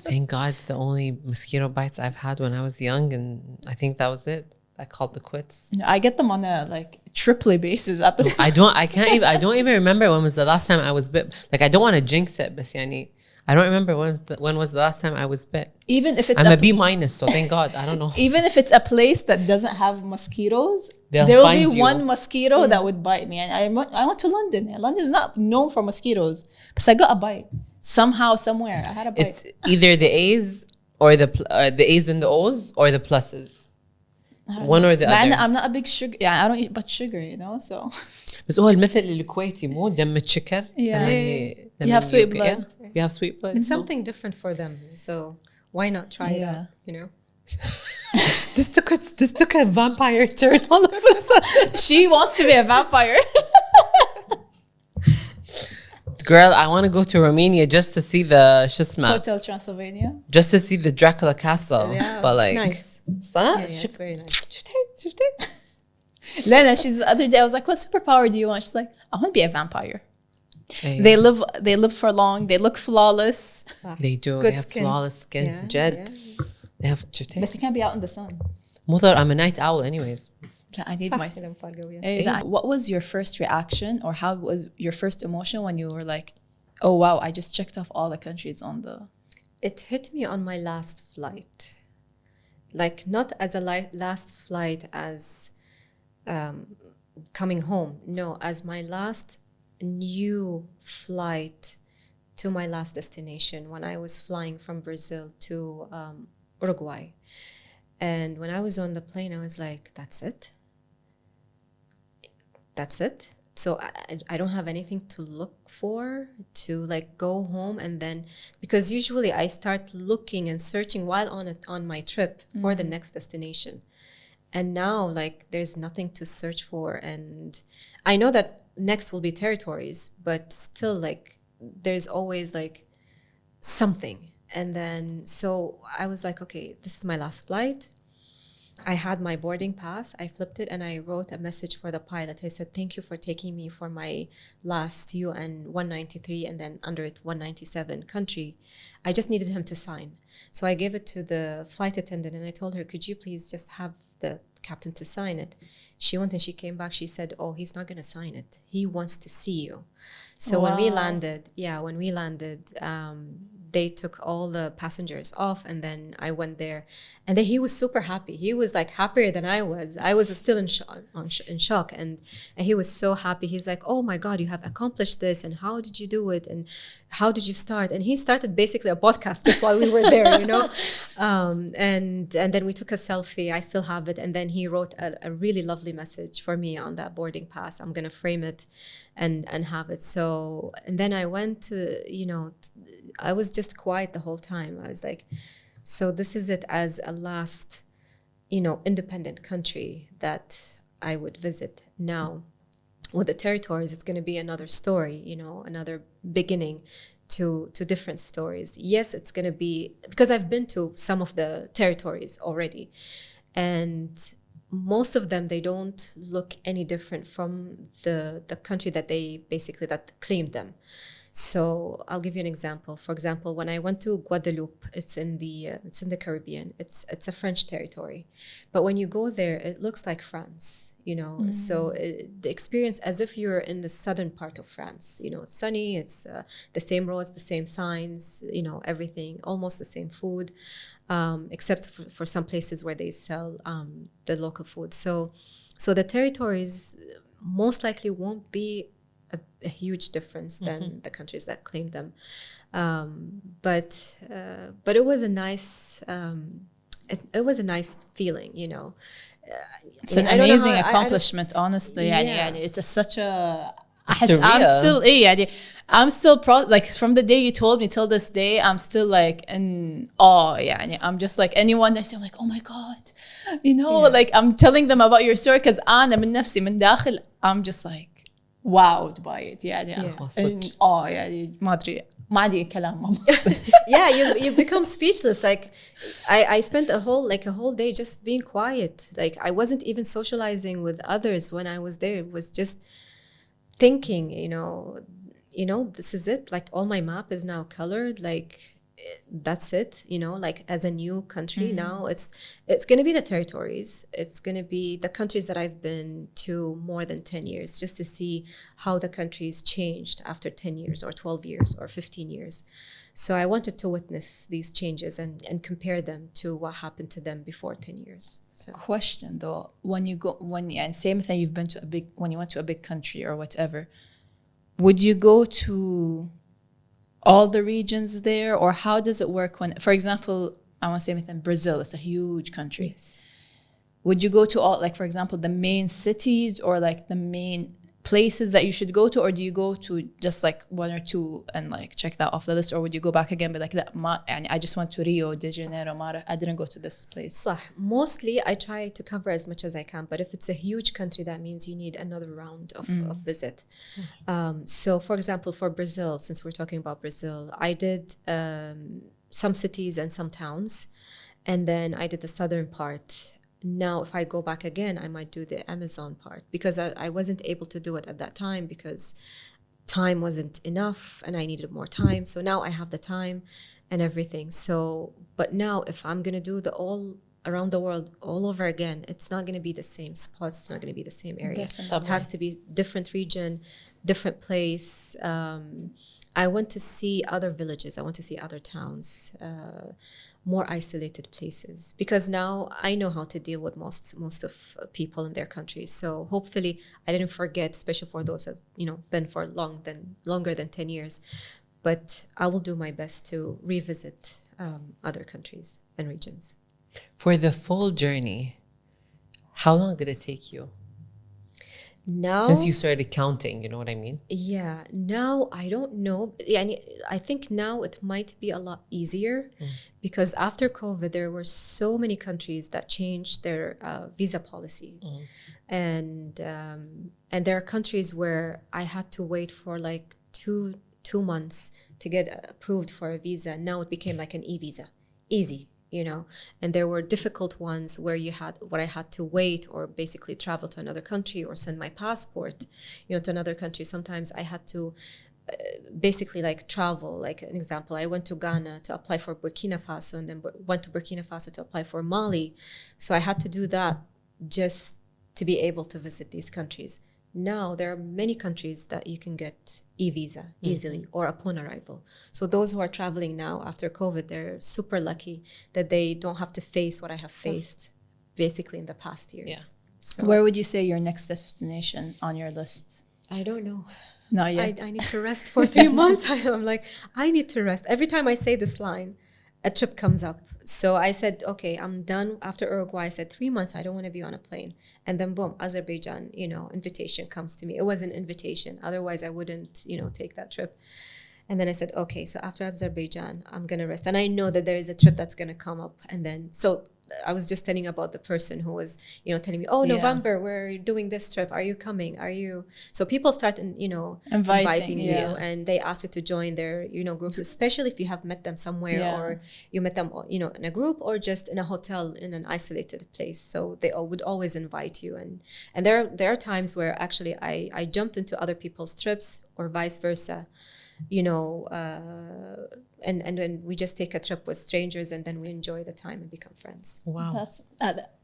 Thank God, the only mosquito bites I've had when I was young, and I think that was it. I called the quits. I get them on a like triply basis at this. I don't even remember when was the last time I was bit. Like I don't want to jinx it, but يعني, I don't remember when was the last time I was bit. Even if it's I'm a B minus, so thank God. I don't know. even if it's a place that doesn't have mosquitoes, They'll there will find be you. one mosquito that would bite me. And I went to London. And London is not known for mosquitoes, but I got a bite somehow, somewhere. I had a bite. It's either the A's or the A's and the O's or the pluses. One or the other. I'm not a big sugar. Yeah, I don't eat much sugar, you know. So بس هو المثل الكويتي مو دم الشكر. You have sweet blood. You have sweet blood. It's something different for them. So why not try it out, you know? This took a vampire turn all of a sudden. She wants to be a vampire. Girl, I want to go to Romania just to see the شسمة. Hotel Transylvania. Just to see the Dracula castle. Yeah, But like, it's nice. صح؟ Yeah, it's very nice. شفتي؟ Lena, she's the other day. I was like, "What superpower do you want?" She's like, "I want to be a vampire." They live for long. They look flawless. They do. Good They have skin. flawless skin. Yeah, Jed. yeah. They have شفتي؟ But you can't be out in the sun. مضر, I'm a night owl anyways. I need my. صح، لما فرقوا، yeah. What was your first reaction, or how was your first emotion when you were like, "Oh wow, I just checked off all the countries on the." It hit me on my last flight. Like not as a last flight as coming home. No, as my last new flight to my last destination when I was flying from Brazil to Uruguay. And when I was on the plane, I was like, that's it. That's it. so I don't have anything to look for to like go home, and then because usually I start looking and searching while on my trip for the next destination, and now like there's nothing to search for, and I know that next will be territories, but still like there's always like something. And then so I was like, okay, this is my last flight. I had my boarding pass. I flipped it and I wrote a message for the pilot. I said, thank you for taking me for my last UN 193 and then under it 197 country. I just needed him to sign. So I gave it to the flight attendant and I told her, could you please just have the captain to sign it? She went and she came back. She said, oh, he's not going to sign it. He wants to see you. So when we landed, they took all the passengers off, and then I went there, and then he was super happy. He was like happier than I was. I was still in shock, and he was so happy. He's like, oh my God, you have accomplished this, and how did you do it, and how did you start? And he started basically a podcast just while we were there, you know. And then we took a selfie. I still have it. And then he wrote a really lovely message for me on that boarding pass. I'm gonna frame it and have it. So, and then I went to, you know, I was just quiet the whole time. I was like, so this is it as a last, you know, independent country that I would visit. Now, with the territories, it's going to be another story, you know, another beginning to different stories. Yes, it's going to be, because I've been to some of the territories already, and most of them, they don't look any different from the country that they basically that claimed them. So I'll give you an example. For example, when I went to Guadeloupe, it's in the Caribbean. It's a French territory, but when you go there, it looks like France. You know, so the experience as if you're in the southern part of France. You know, it's sunny. It's the same roads, the same signs. You know, everything, almost the same food, except for some places where they sell the local food. So the territories most likely won't be a huge difference than the countries that claim them, but it was a nice it was a nice feeling, you know. It's an amazing accomplishment, honestly. Yeah. It's such a Surreal. I'm still like from the day you told me till this day, I'm still like in awe. I'm just like anyone that I'm like, oh my God, you know, like I'm telling them about your story because أنا من نفسي من داخل I'm just like wowed by it. ما أدري كلام. Yeah, you become speechless. Like I spent a whole day just being quiet. Like I wasn't even socializing with others when I was there. It was just thinking, you know, this is it. Like all my map is now colored. Like that's it. You know, like as a new country now, it's going to be the territories. It's going to be the countries that I've been to more than 10 years, just to see how the countries changed after 10 years or 12 years or 15 years. So I wanted to witness these changes and compare them to what happened to them before 10 years. So. Question though, and same thing, you've been to when you went to a big country or whatever, would you go to all the regions there, or how does it work when, for example, I want to say within Brazil, it's a huge country. Yes. Would you go to all, like, for example, the main cities or like the main places that you should go to, or do you go to just like one or two and like check that off the list, or would you go back again, but like that, I just went to Rio de Janeiro, I didn't go to this place? صح. Mostly I try to cover as much as I can, but if it's a huge country, that means you need another round of visit. So for example, for Brazil, since we're talking about Brazil, I did some cities and some towns, and then I did the southern part. Now, if I go back again, I might do the Amazon part, because I wasn't able to do it at that time because time wasn't enough and I needed more time. So now I have the time and everything. So, but now if I'm going to do the all around the world all over again, it's not going to be the same spots. It's not going to be the same area. Definitely. It has to be different region, different place. I want to see other villages. I want to see other towns, more isolated places, because now I know how to deal with most of people in their countries. So hopefully I didn't forget, especially for those that, you know, been for longer than 10 years. But I will do my best to revisit other countries and regions. For the full journey, how long did it take you? Now, Since you started counting, you know what I mean? yeah, now I don't know. يعني, I think now it might be a lot easier because after COVID, there were so many countries that changed their visa policy. And there are countries where I had to wait for like two months to get approved for a visa. Now it became like an e-visa, easy, you know. And there were difficult ones where I had to wait or basically travel to another country or send my passport, you know, to another country. Sometimes I had to basically like travel. Like an example, I went to Ghana to apply for Burkina Faso, and then went to Burkina Faso to apply for Mali. So I had to do that just to be able to visit these countries. Now there are many countries that you can get e-visa easily or upon arrival. So those who are traveling now after COVID, they're super lucky that they don't have to face what I have faced basically in the past years. Yeah. So Where would you say your next destination on your list? I don't know. Not yet. I need to rest for 3 months. I'm like, I need to rest. Every time I say this line, a trip comes up. So I said, okay, I'm done. After Uruguay, I said 3 months, I don't want to be on a plane. And then boom, Azerbaijan, you know, invitation comes to me. It was an invitation. Otherwise, I wouldn't, you know, take that trip. And then I said, okay, so after Azerbaijan, I'm going to rest. And I know that there is a trip that's going to come up. And then, so I was just telling about the person who was, you know, telling me, oh, November, we're doing this trip. Are you coming? Are you? So people start, you know, inviting you, and they ask you to join their, you know, groups, especially if you have met them somewhere or you met them, you know, in a group or just in a hotel in an isolated place. So they would always invite you. And there are times where actually I jumped into other people's trips or vice versa. You know, and then we just take a trip with strangers and then we enjoy the time and become friends. Wow. That's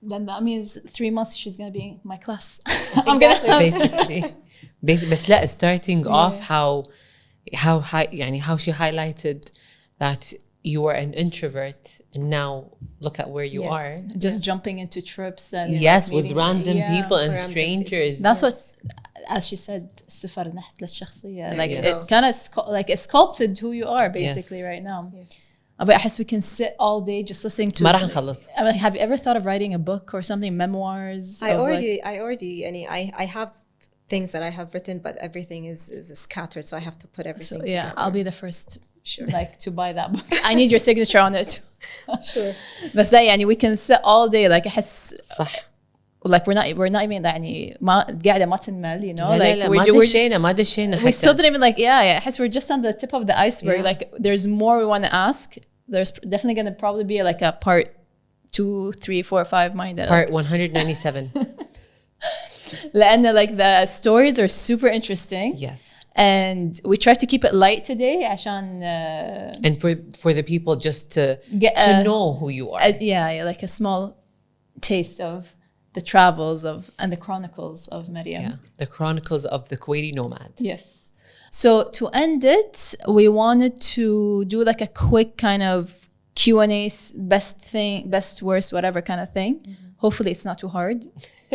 then that means 3 months she's gonna be in my class. Basically. بس لا, starting off how high, يعني how she highlighted that you were an introvert and now look at where you are. Just jumping into trips and With random people and strangers. That's what, as she said, السفر نحت للشخصية. Like it kind of like it sculpted who you are basically right now. Yes. But I guess we can sit all day just listening to. ما راح نخلص. I mean, have you ever thought of writing a book or something, memoirs? I already, I have things that I have written, but everything is scattered, so I have to put everything together. I'll be the first. Sure. Like to buy that book. I need your signature on it. Sure. بس لا يعني we can sit all day, like أحس صح. like we're not even يعني ما قاعدة ما تنمل, you know. لا, like لا, ما دشينا we still didn't even like أحس we're just on the tip of the iceberg. Like there's more we want to ask. There's definitely going to probably be like a part 2, 3, 4, 5 mind. Part 197. لأن like the stories are super interesting. Yes. And we try to keep it light today عشان and for the people just to get to know who you are. Like a small taste of the travels of and the chronicles of Mariam. Yeah, the chronicles of the Kuwaiti nomad. Yes. So to end it, we wanted to do like a quick kind of Q&A, best, worst, whatever kind of thing. Hopefully it's not too hard.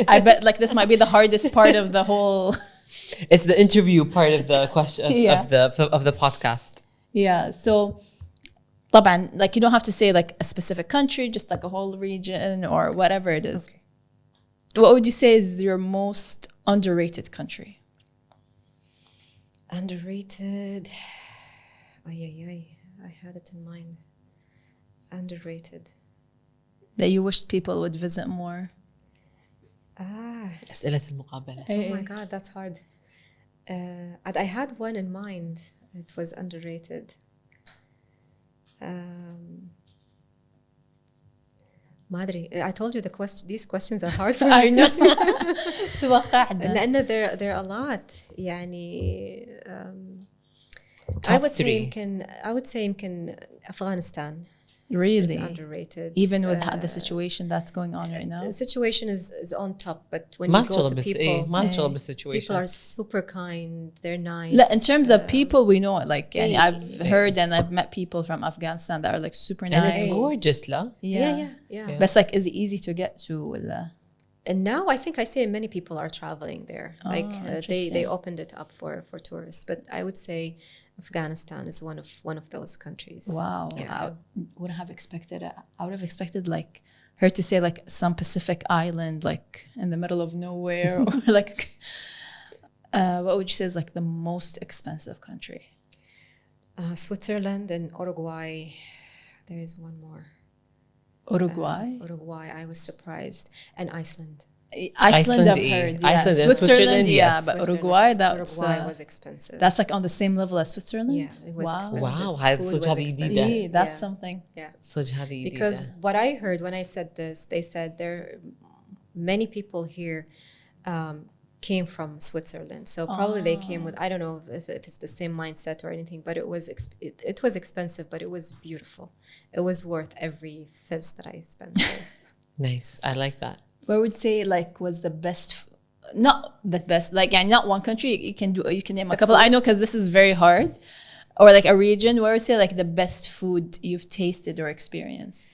I bet like this might be the hardest part of the whole. It's the interview part of the question of the podcast. Yeah. So طبعا, like you don't have to say like a specific country, just like a whole region or whatever it is. Okay. What would you say is your most underrated country? Underrated. I had it in mind. Underrated. That you wished people would visit more. أسئلة المقابلة. Oh my God, that's hard. I had one in mind. It was underrated. Madri, I told you these questions are hard for me. I know. توقعنا. لأن there are a lot. يعني I would say يمكن أفغانستان. Really? It's underrated. Even with the situation that's going on right now? The situation is on top, but when you go to people, people are super kind, they're nice. In terms of people, we know it. Like, I've heard and I've met people from Afghanistan that are like super nice. And it's gorgeous, la? Yeah. But like, is it easy to get to? And now I think I see many people are traveling there. They opened it up for tourists. But I would say Afghanistan is one of those countries. Wow. Yeah. I wouldn't have expected it. I would have expected like her to say like some Pacific island, like in the middle of nowhere, or like What would you say is like the most expensive country? Switzerland and Uruguay. There is one more. Uruguay? Uruguay, I was surprised. And Iceland. Iceland, I've heard. Yeah. Iceland and Switzerland, yeah, yes. but Switzerland. Uruguay, that's Uruguay was expensive. that's like on the same level as Switzerland. Yeah, it was Wow. expensive. Wow, هذا Food صدق was هذه expensive. جديدة. Yeah, that's Yeah. something. Yeah. صدق هذه جديدة. Because what I heard when I said this, they said there many people here came from Switzerland. So probably they came with, I don't know if it's the same mindset or anything, but it was it was expensive, but it was beautiful. It was worth every fizz that I spent there. Nice, I like that. Where would you say like was the best? Not the best, like yeah, not one country. You can name a couple. I know because this is very hard, or like a region. Where would you say like the best food you've tasted or experienced?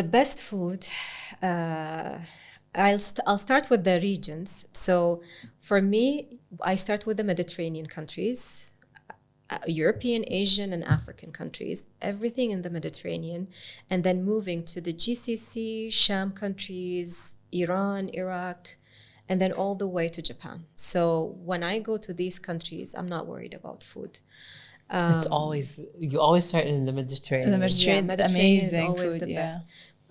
The best food, I'll start with the regions. So for me, I start with the Mediterranean countries, European, Asian, and African countries, everything in the Mediterranean, and then moving to the GCC, Sham countries, Iran, Iraq, and then all the way to Japan. So when I go to these countries, I'm not worried about food. It's always, you always start in the Mediterranean. The Mediterranean, Mediterranean is amazing always food, the yeah. best.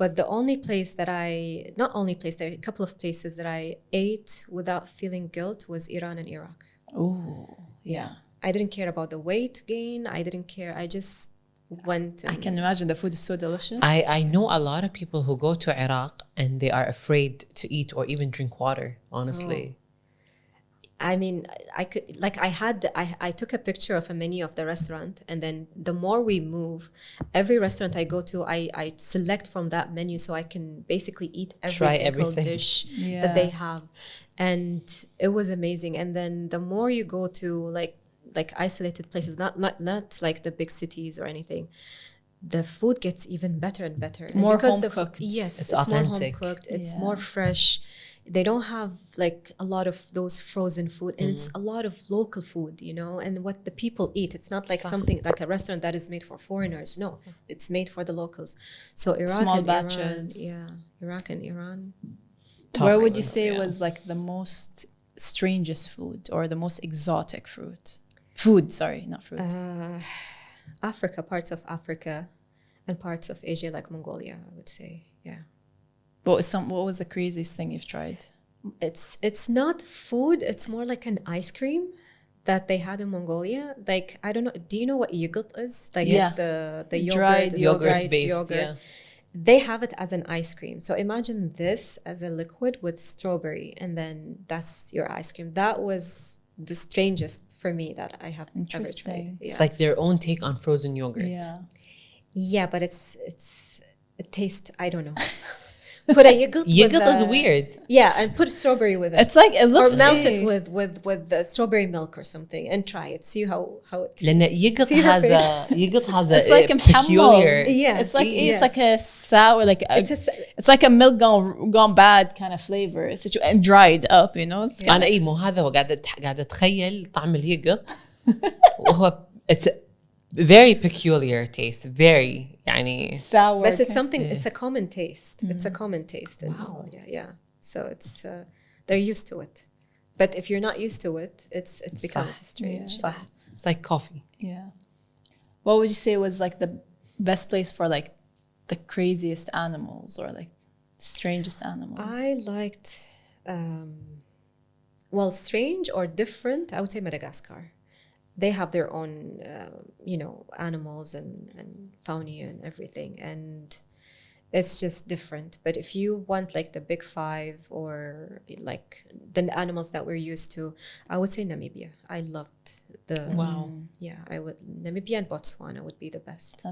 But the only place that there are a couple of places that I ate without feeling guilt was Iran and Iraq. Oh, yeah. I didn't care about the weight gain. I didn't care. I just went. I can imagine the food is so delicious. I know a lot of people who go to Iraq and they are afraid to eat or even drink water, honestly. I mean, I could like I took a picture of a menu of the restaurant, and then the more we move, every restaurant I go to, I select from that menu so I can basically eat every Try single everything. dish Yeah. that they have, and it was amazing. And then the more you go to like isolated places, not like the big cities or anything, the food gets even better and better. And More because home the cooked. Yes, It's it's more authentic. home cooked. It's Yeah. more fresh. They don't have like a lot of those frozen food, and it's a lot of local food, you know, and what the people eat. It's not like something like a restaurant that is made for foreigners. No, it's made for the locals. So Iraq Small and batches. Iraq and Iran. Top Where would you food, say yeah. was like the most strangest food or the most exotic fruit? Food, sorry, not fruit. Africa, parts of Africa, and parts of Asia, like Mongolia, I would say. Yeah. What was the craziest thing you've tried? It's not food, it's more like an ice cream that they had in Mongolia. Like, I don't know, do you know what yogurt is? Like Yeah. it's the yogurt, Dried the Yogurt dried based, yogurt. yeah. They have it as an ice cream. So imagine this as a liquid with strawberry, and then that's your ice cream. That was the strangest for me that I have ever tried. Interesting. Yeah. It's like their own take on frozen yogurt. Yeah. Yeah, but it tastes, I don't know. Put a yogurt. Yogurt is weird. Yeah, and put strawberry with it. It's like it looks or melt it with the strawberry milk or something, and try it. See how it. لأن يogurt See her has a it's like a peculiar. Yeah, It's like yes. it's like a sour, like it's like a milk gone bad kind of flavor. It's and dried up, you know. It's أنا مو هذا هو قاعد أتخيل طعم اليogurt وهو it's a very peculiar taste. Very يعني sour. But it's something. It's a common taste. It's a common taste in Mongolia. Yeah. So it's they're used to it. But if you're not used to it, it becomes strange. صح. It's like coffee. Yeah. What would you say was like the best place for like the craziest animals or like strangest animals? I liked, well, strange or different. I would say Madagascar. They have their own, animals and fauna and everything, and it's just different. But if you want like the big five or like the animals that we're used to, I would say Namibia. I loved the Yeah, I would. Namibia and Botswana would be the best.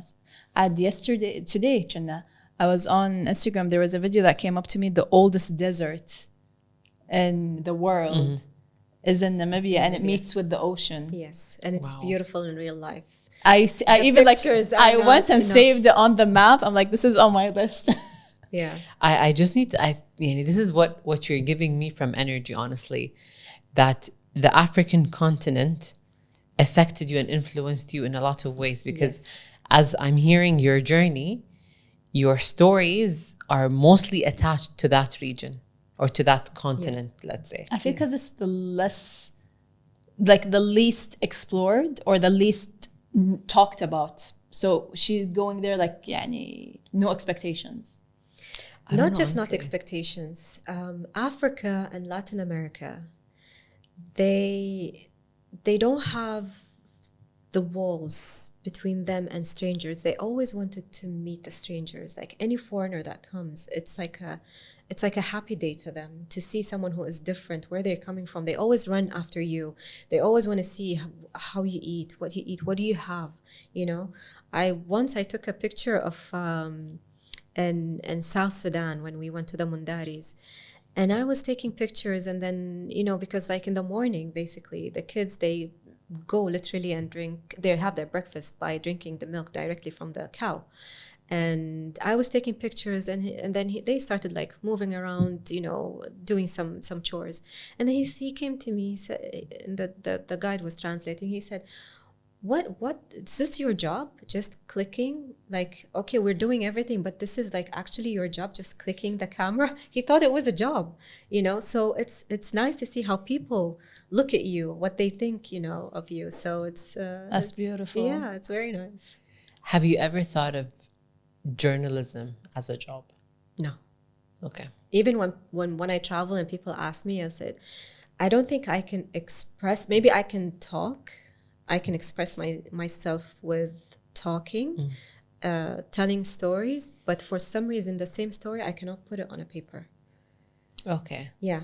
Today, Channa, I was on Instagram. There was a video that came up to me. The oldest desert in the world is in Namibia, and it meets with the ocean. Yes, and it's beautiful in real life. I even like pictures are I went not and enough. saved it on the map. I'm like, this is on my list. Yeah. I just need to, this is what you're giving me from energy, honestly, that the African continent affected you and influenced you in a lot of ways, because as I'm hearing your journey, your stories are mostly attached to that region or to that continent, let's say. I feel because it's the less like the least explored or the least talked about. So she's going there like يعني, no expectations. Not just not expectations. Africa and Latin America, they don't have the walls between them and strangers. They always wanted to meet the strangers. Like any foreigner that comes, it's like a happy day to them to see someone who is different, where they're coming from. They always run after you. They always want to see how you eat, what do you have, you know. I took a picture of in South Sudan when we went to the Mundaris. And I was taking pictures, and then, you know, because like in the morning, basically, the kids, they go literally and they have their breakfast by drinking the milk directly from the cow. And I was taking pictures, and then they started like moving around, you know, doing some chores. And then he came to me, he said, and the guide was translating, he said, what is this your job, just clicking? Like, okay, we're doing everything, but this is like actually your job, just clicking the camera? He thought it was a job, you know. So it's nice to see how people look at you, what they think, you know, of you. So That's beautiful. Yeah, it's very nice. Have you ever thought of journalism as a job? No. Okay. Even when I travel and people ask me, I said, I don't think I can express, maybe I can talk, I can express myself with talking, telling stories, but for some reason, the same story, I cannot put it on a paper. Okay. Yeah.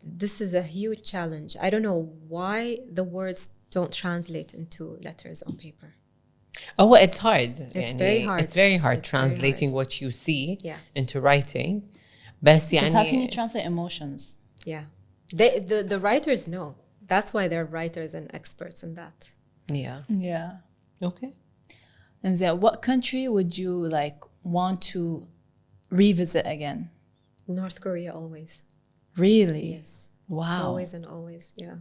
This is a huge challenge. I don't know why the words don't translate into letters on paper. Oh, well, it's hard. It's very hard. It's very hard It's very translating what you see into writing. Because how can you translate emotions? Yeah. The writers know. That's why they're writers and experts in that. Yeah. Yeah. Okay. And then what country would you like want to revisit again? North Korea always. Really? Yes. Wow. Always and always, yeah.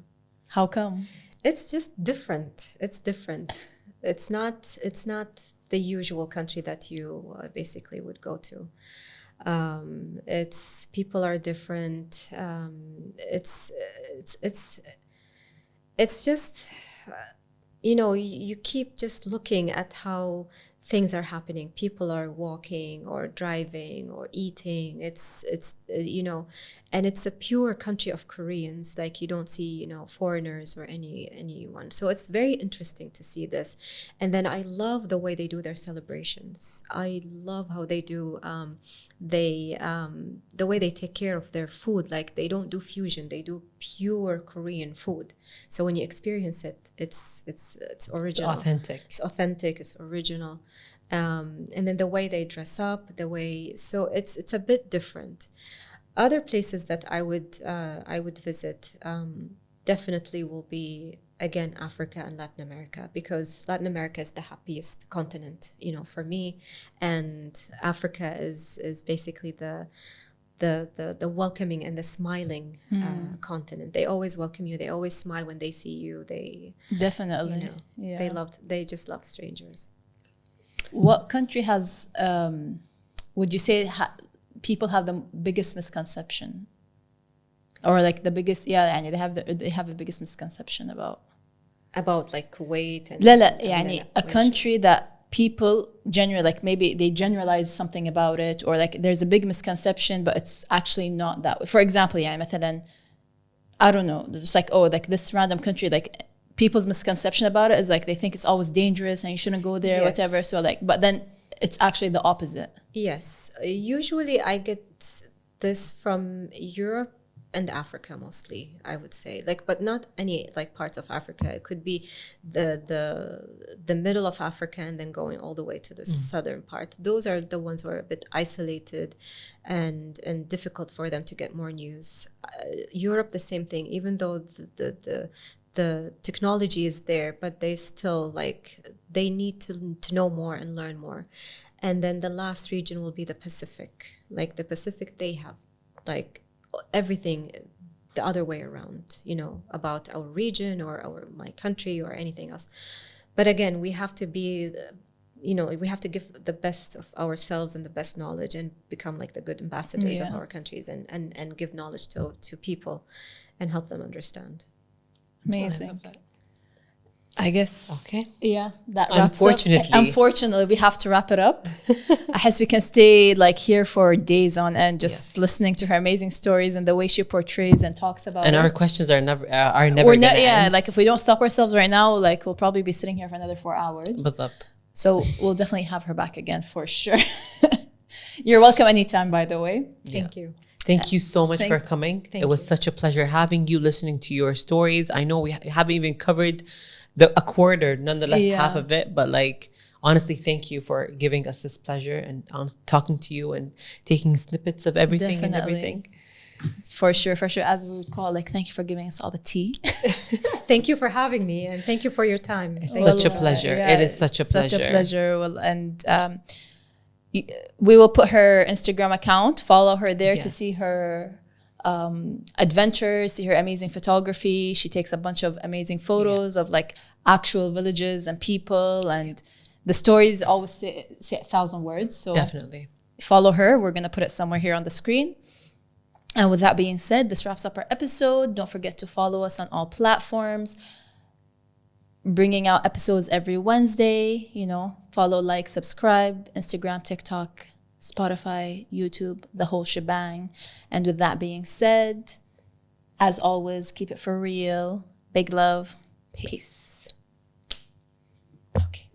How come? It's just different. It's different. It's not the usual country that you basically would go to. It's people are different. It's just, you know, you keep just looking at how things are happening. People are walking or driving or eating. It's you know, and it's a pure country of Koreans. Like, you don't see, you know, foreigners or anyone. So it's very interesting to see this. And then I love the way they do their celebrations. I love how they do the way they take care of their food. Like, they don't do fusion. They do pure Korean food. So when you experience it, it's original. It's authentic. It's authentic. It's original. And then the way they dress up, so it's a bit different. Other places that I would visit definitely will be, again, Africa and Latin America, because Latin America is the happiest continent, you know, for me, and Africa is basically the welcoming and the smiling continent. They always welcome you. They always smile when they see you. They definitely, you know, yeah. they just love strangers. What country has would you say people have the biggest misconception, or like the biggest and they have the biggest misconception about like Kuwait and لا a country that people generally, like, maybe they generalize something about it, or like there's a big misconception but it's actually not that way. For example, مثلا, I don't know, just like, oh, like this random country, like people's misconception about it is like they think it's always dangerous and you shouldn't go there, whatever. So like, but then it's actually the opposite. Yes. Usually I get this from Europe and Africa mostly, I would say. Like, but not any like parts of Africa. It could be the middle of Africa and then going all the way to the southern part. Those are the ones who are a bit isolated and difficult for them to get more news. Europe, the same thing. Even though the technology is there, but they still they need to know more and learn more. And then the last region will be the Pacific. Like the Pacific, they have like everything the other way around, you know, about our region or my country or anything else. But again, we have to be, you know, we have to give the best of ourselves and the best knowledge and become like the good ambassadors of our countries and give knowledge to people and help them understand. Amazing. I guess. Okay. Yeah, that wraps Unfortunately. up. Unfortunately, we have to wrap it up. I guess we can stay like here for days on end, just listening to her amazing stories and the way she portrays and talks about And it. our questions are never We're gonna yeah, end. like if we don't stop ourselves right now, like we'll probably be sitting here for another 4 hours. بالضبط. So we'll definitely have her back again for sure. You're welcome anytime, by the way. Thank you. Thank you so much for coming. It was such a pleasure having you, listening to your stories. I know we haven't even covered a quarter, nonetheless, half of it. But like, honestly, thank you for giving us this pleasure and talking to you and taking snippets of everything and everything. For sure. As we would call, like, thank you for giving us all the tea. Thank you for having me, and thank you for your time. It's such a pleasure. It is such a pleasure. Such a pleasure. Well, and we will put her Instagram account. Follow her there to see her adventures, see her amazing photography. She takes a bunch of amazing photos of like actual villages and people, and the stories always say 1,000 words. So definitely follow her. We're gonna put it somewhere here on the screen. And with that being said, this wraps up our episode. Don't forget to follow us on all platforms. Bringing out episodes every Wednesday. You know, follow, like, subscribe, Instagram, TikTok, Spotify, YouTube, the whole shebang. And with that being said, as always, keep it for real. Big love. Peace. Okay.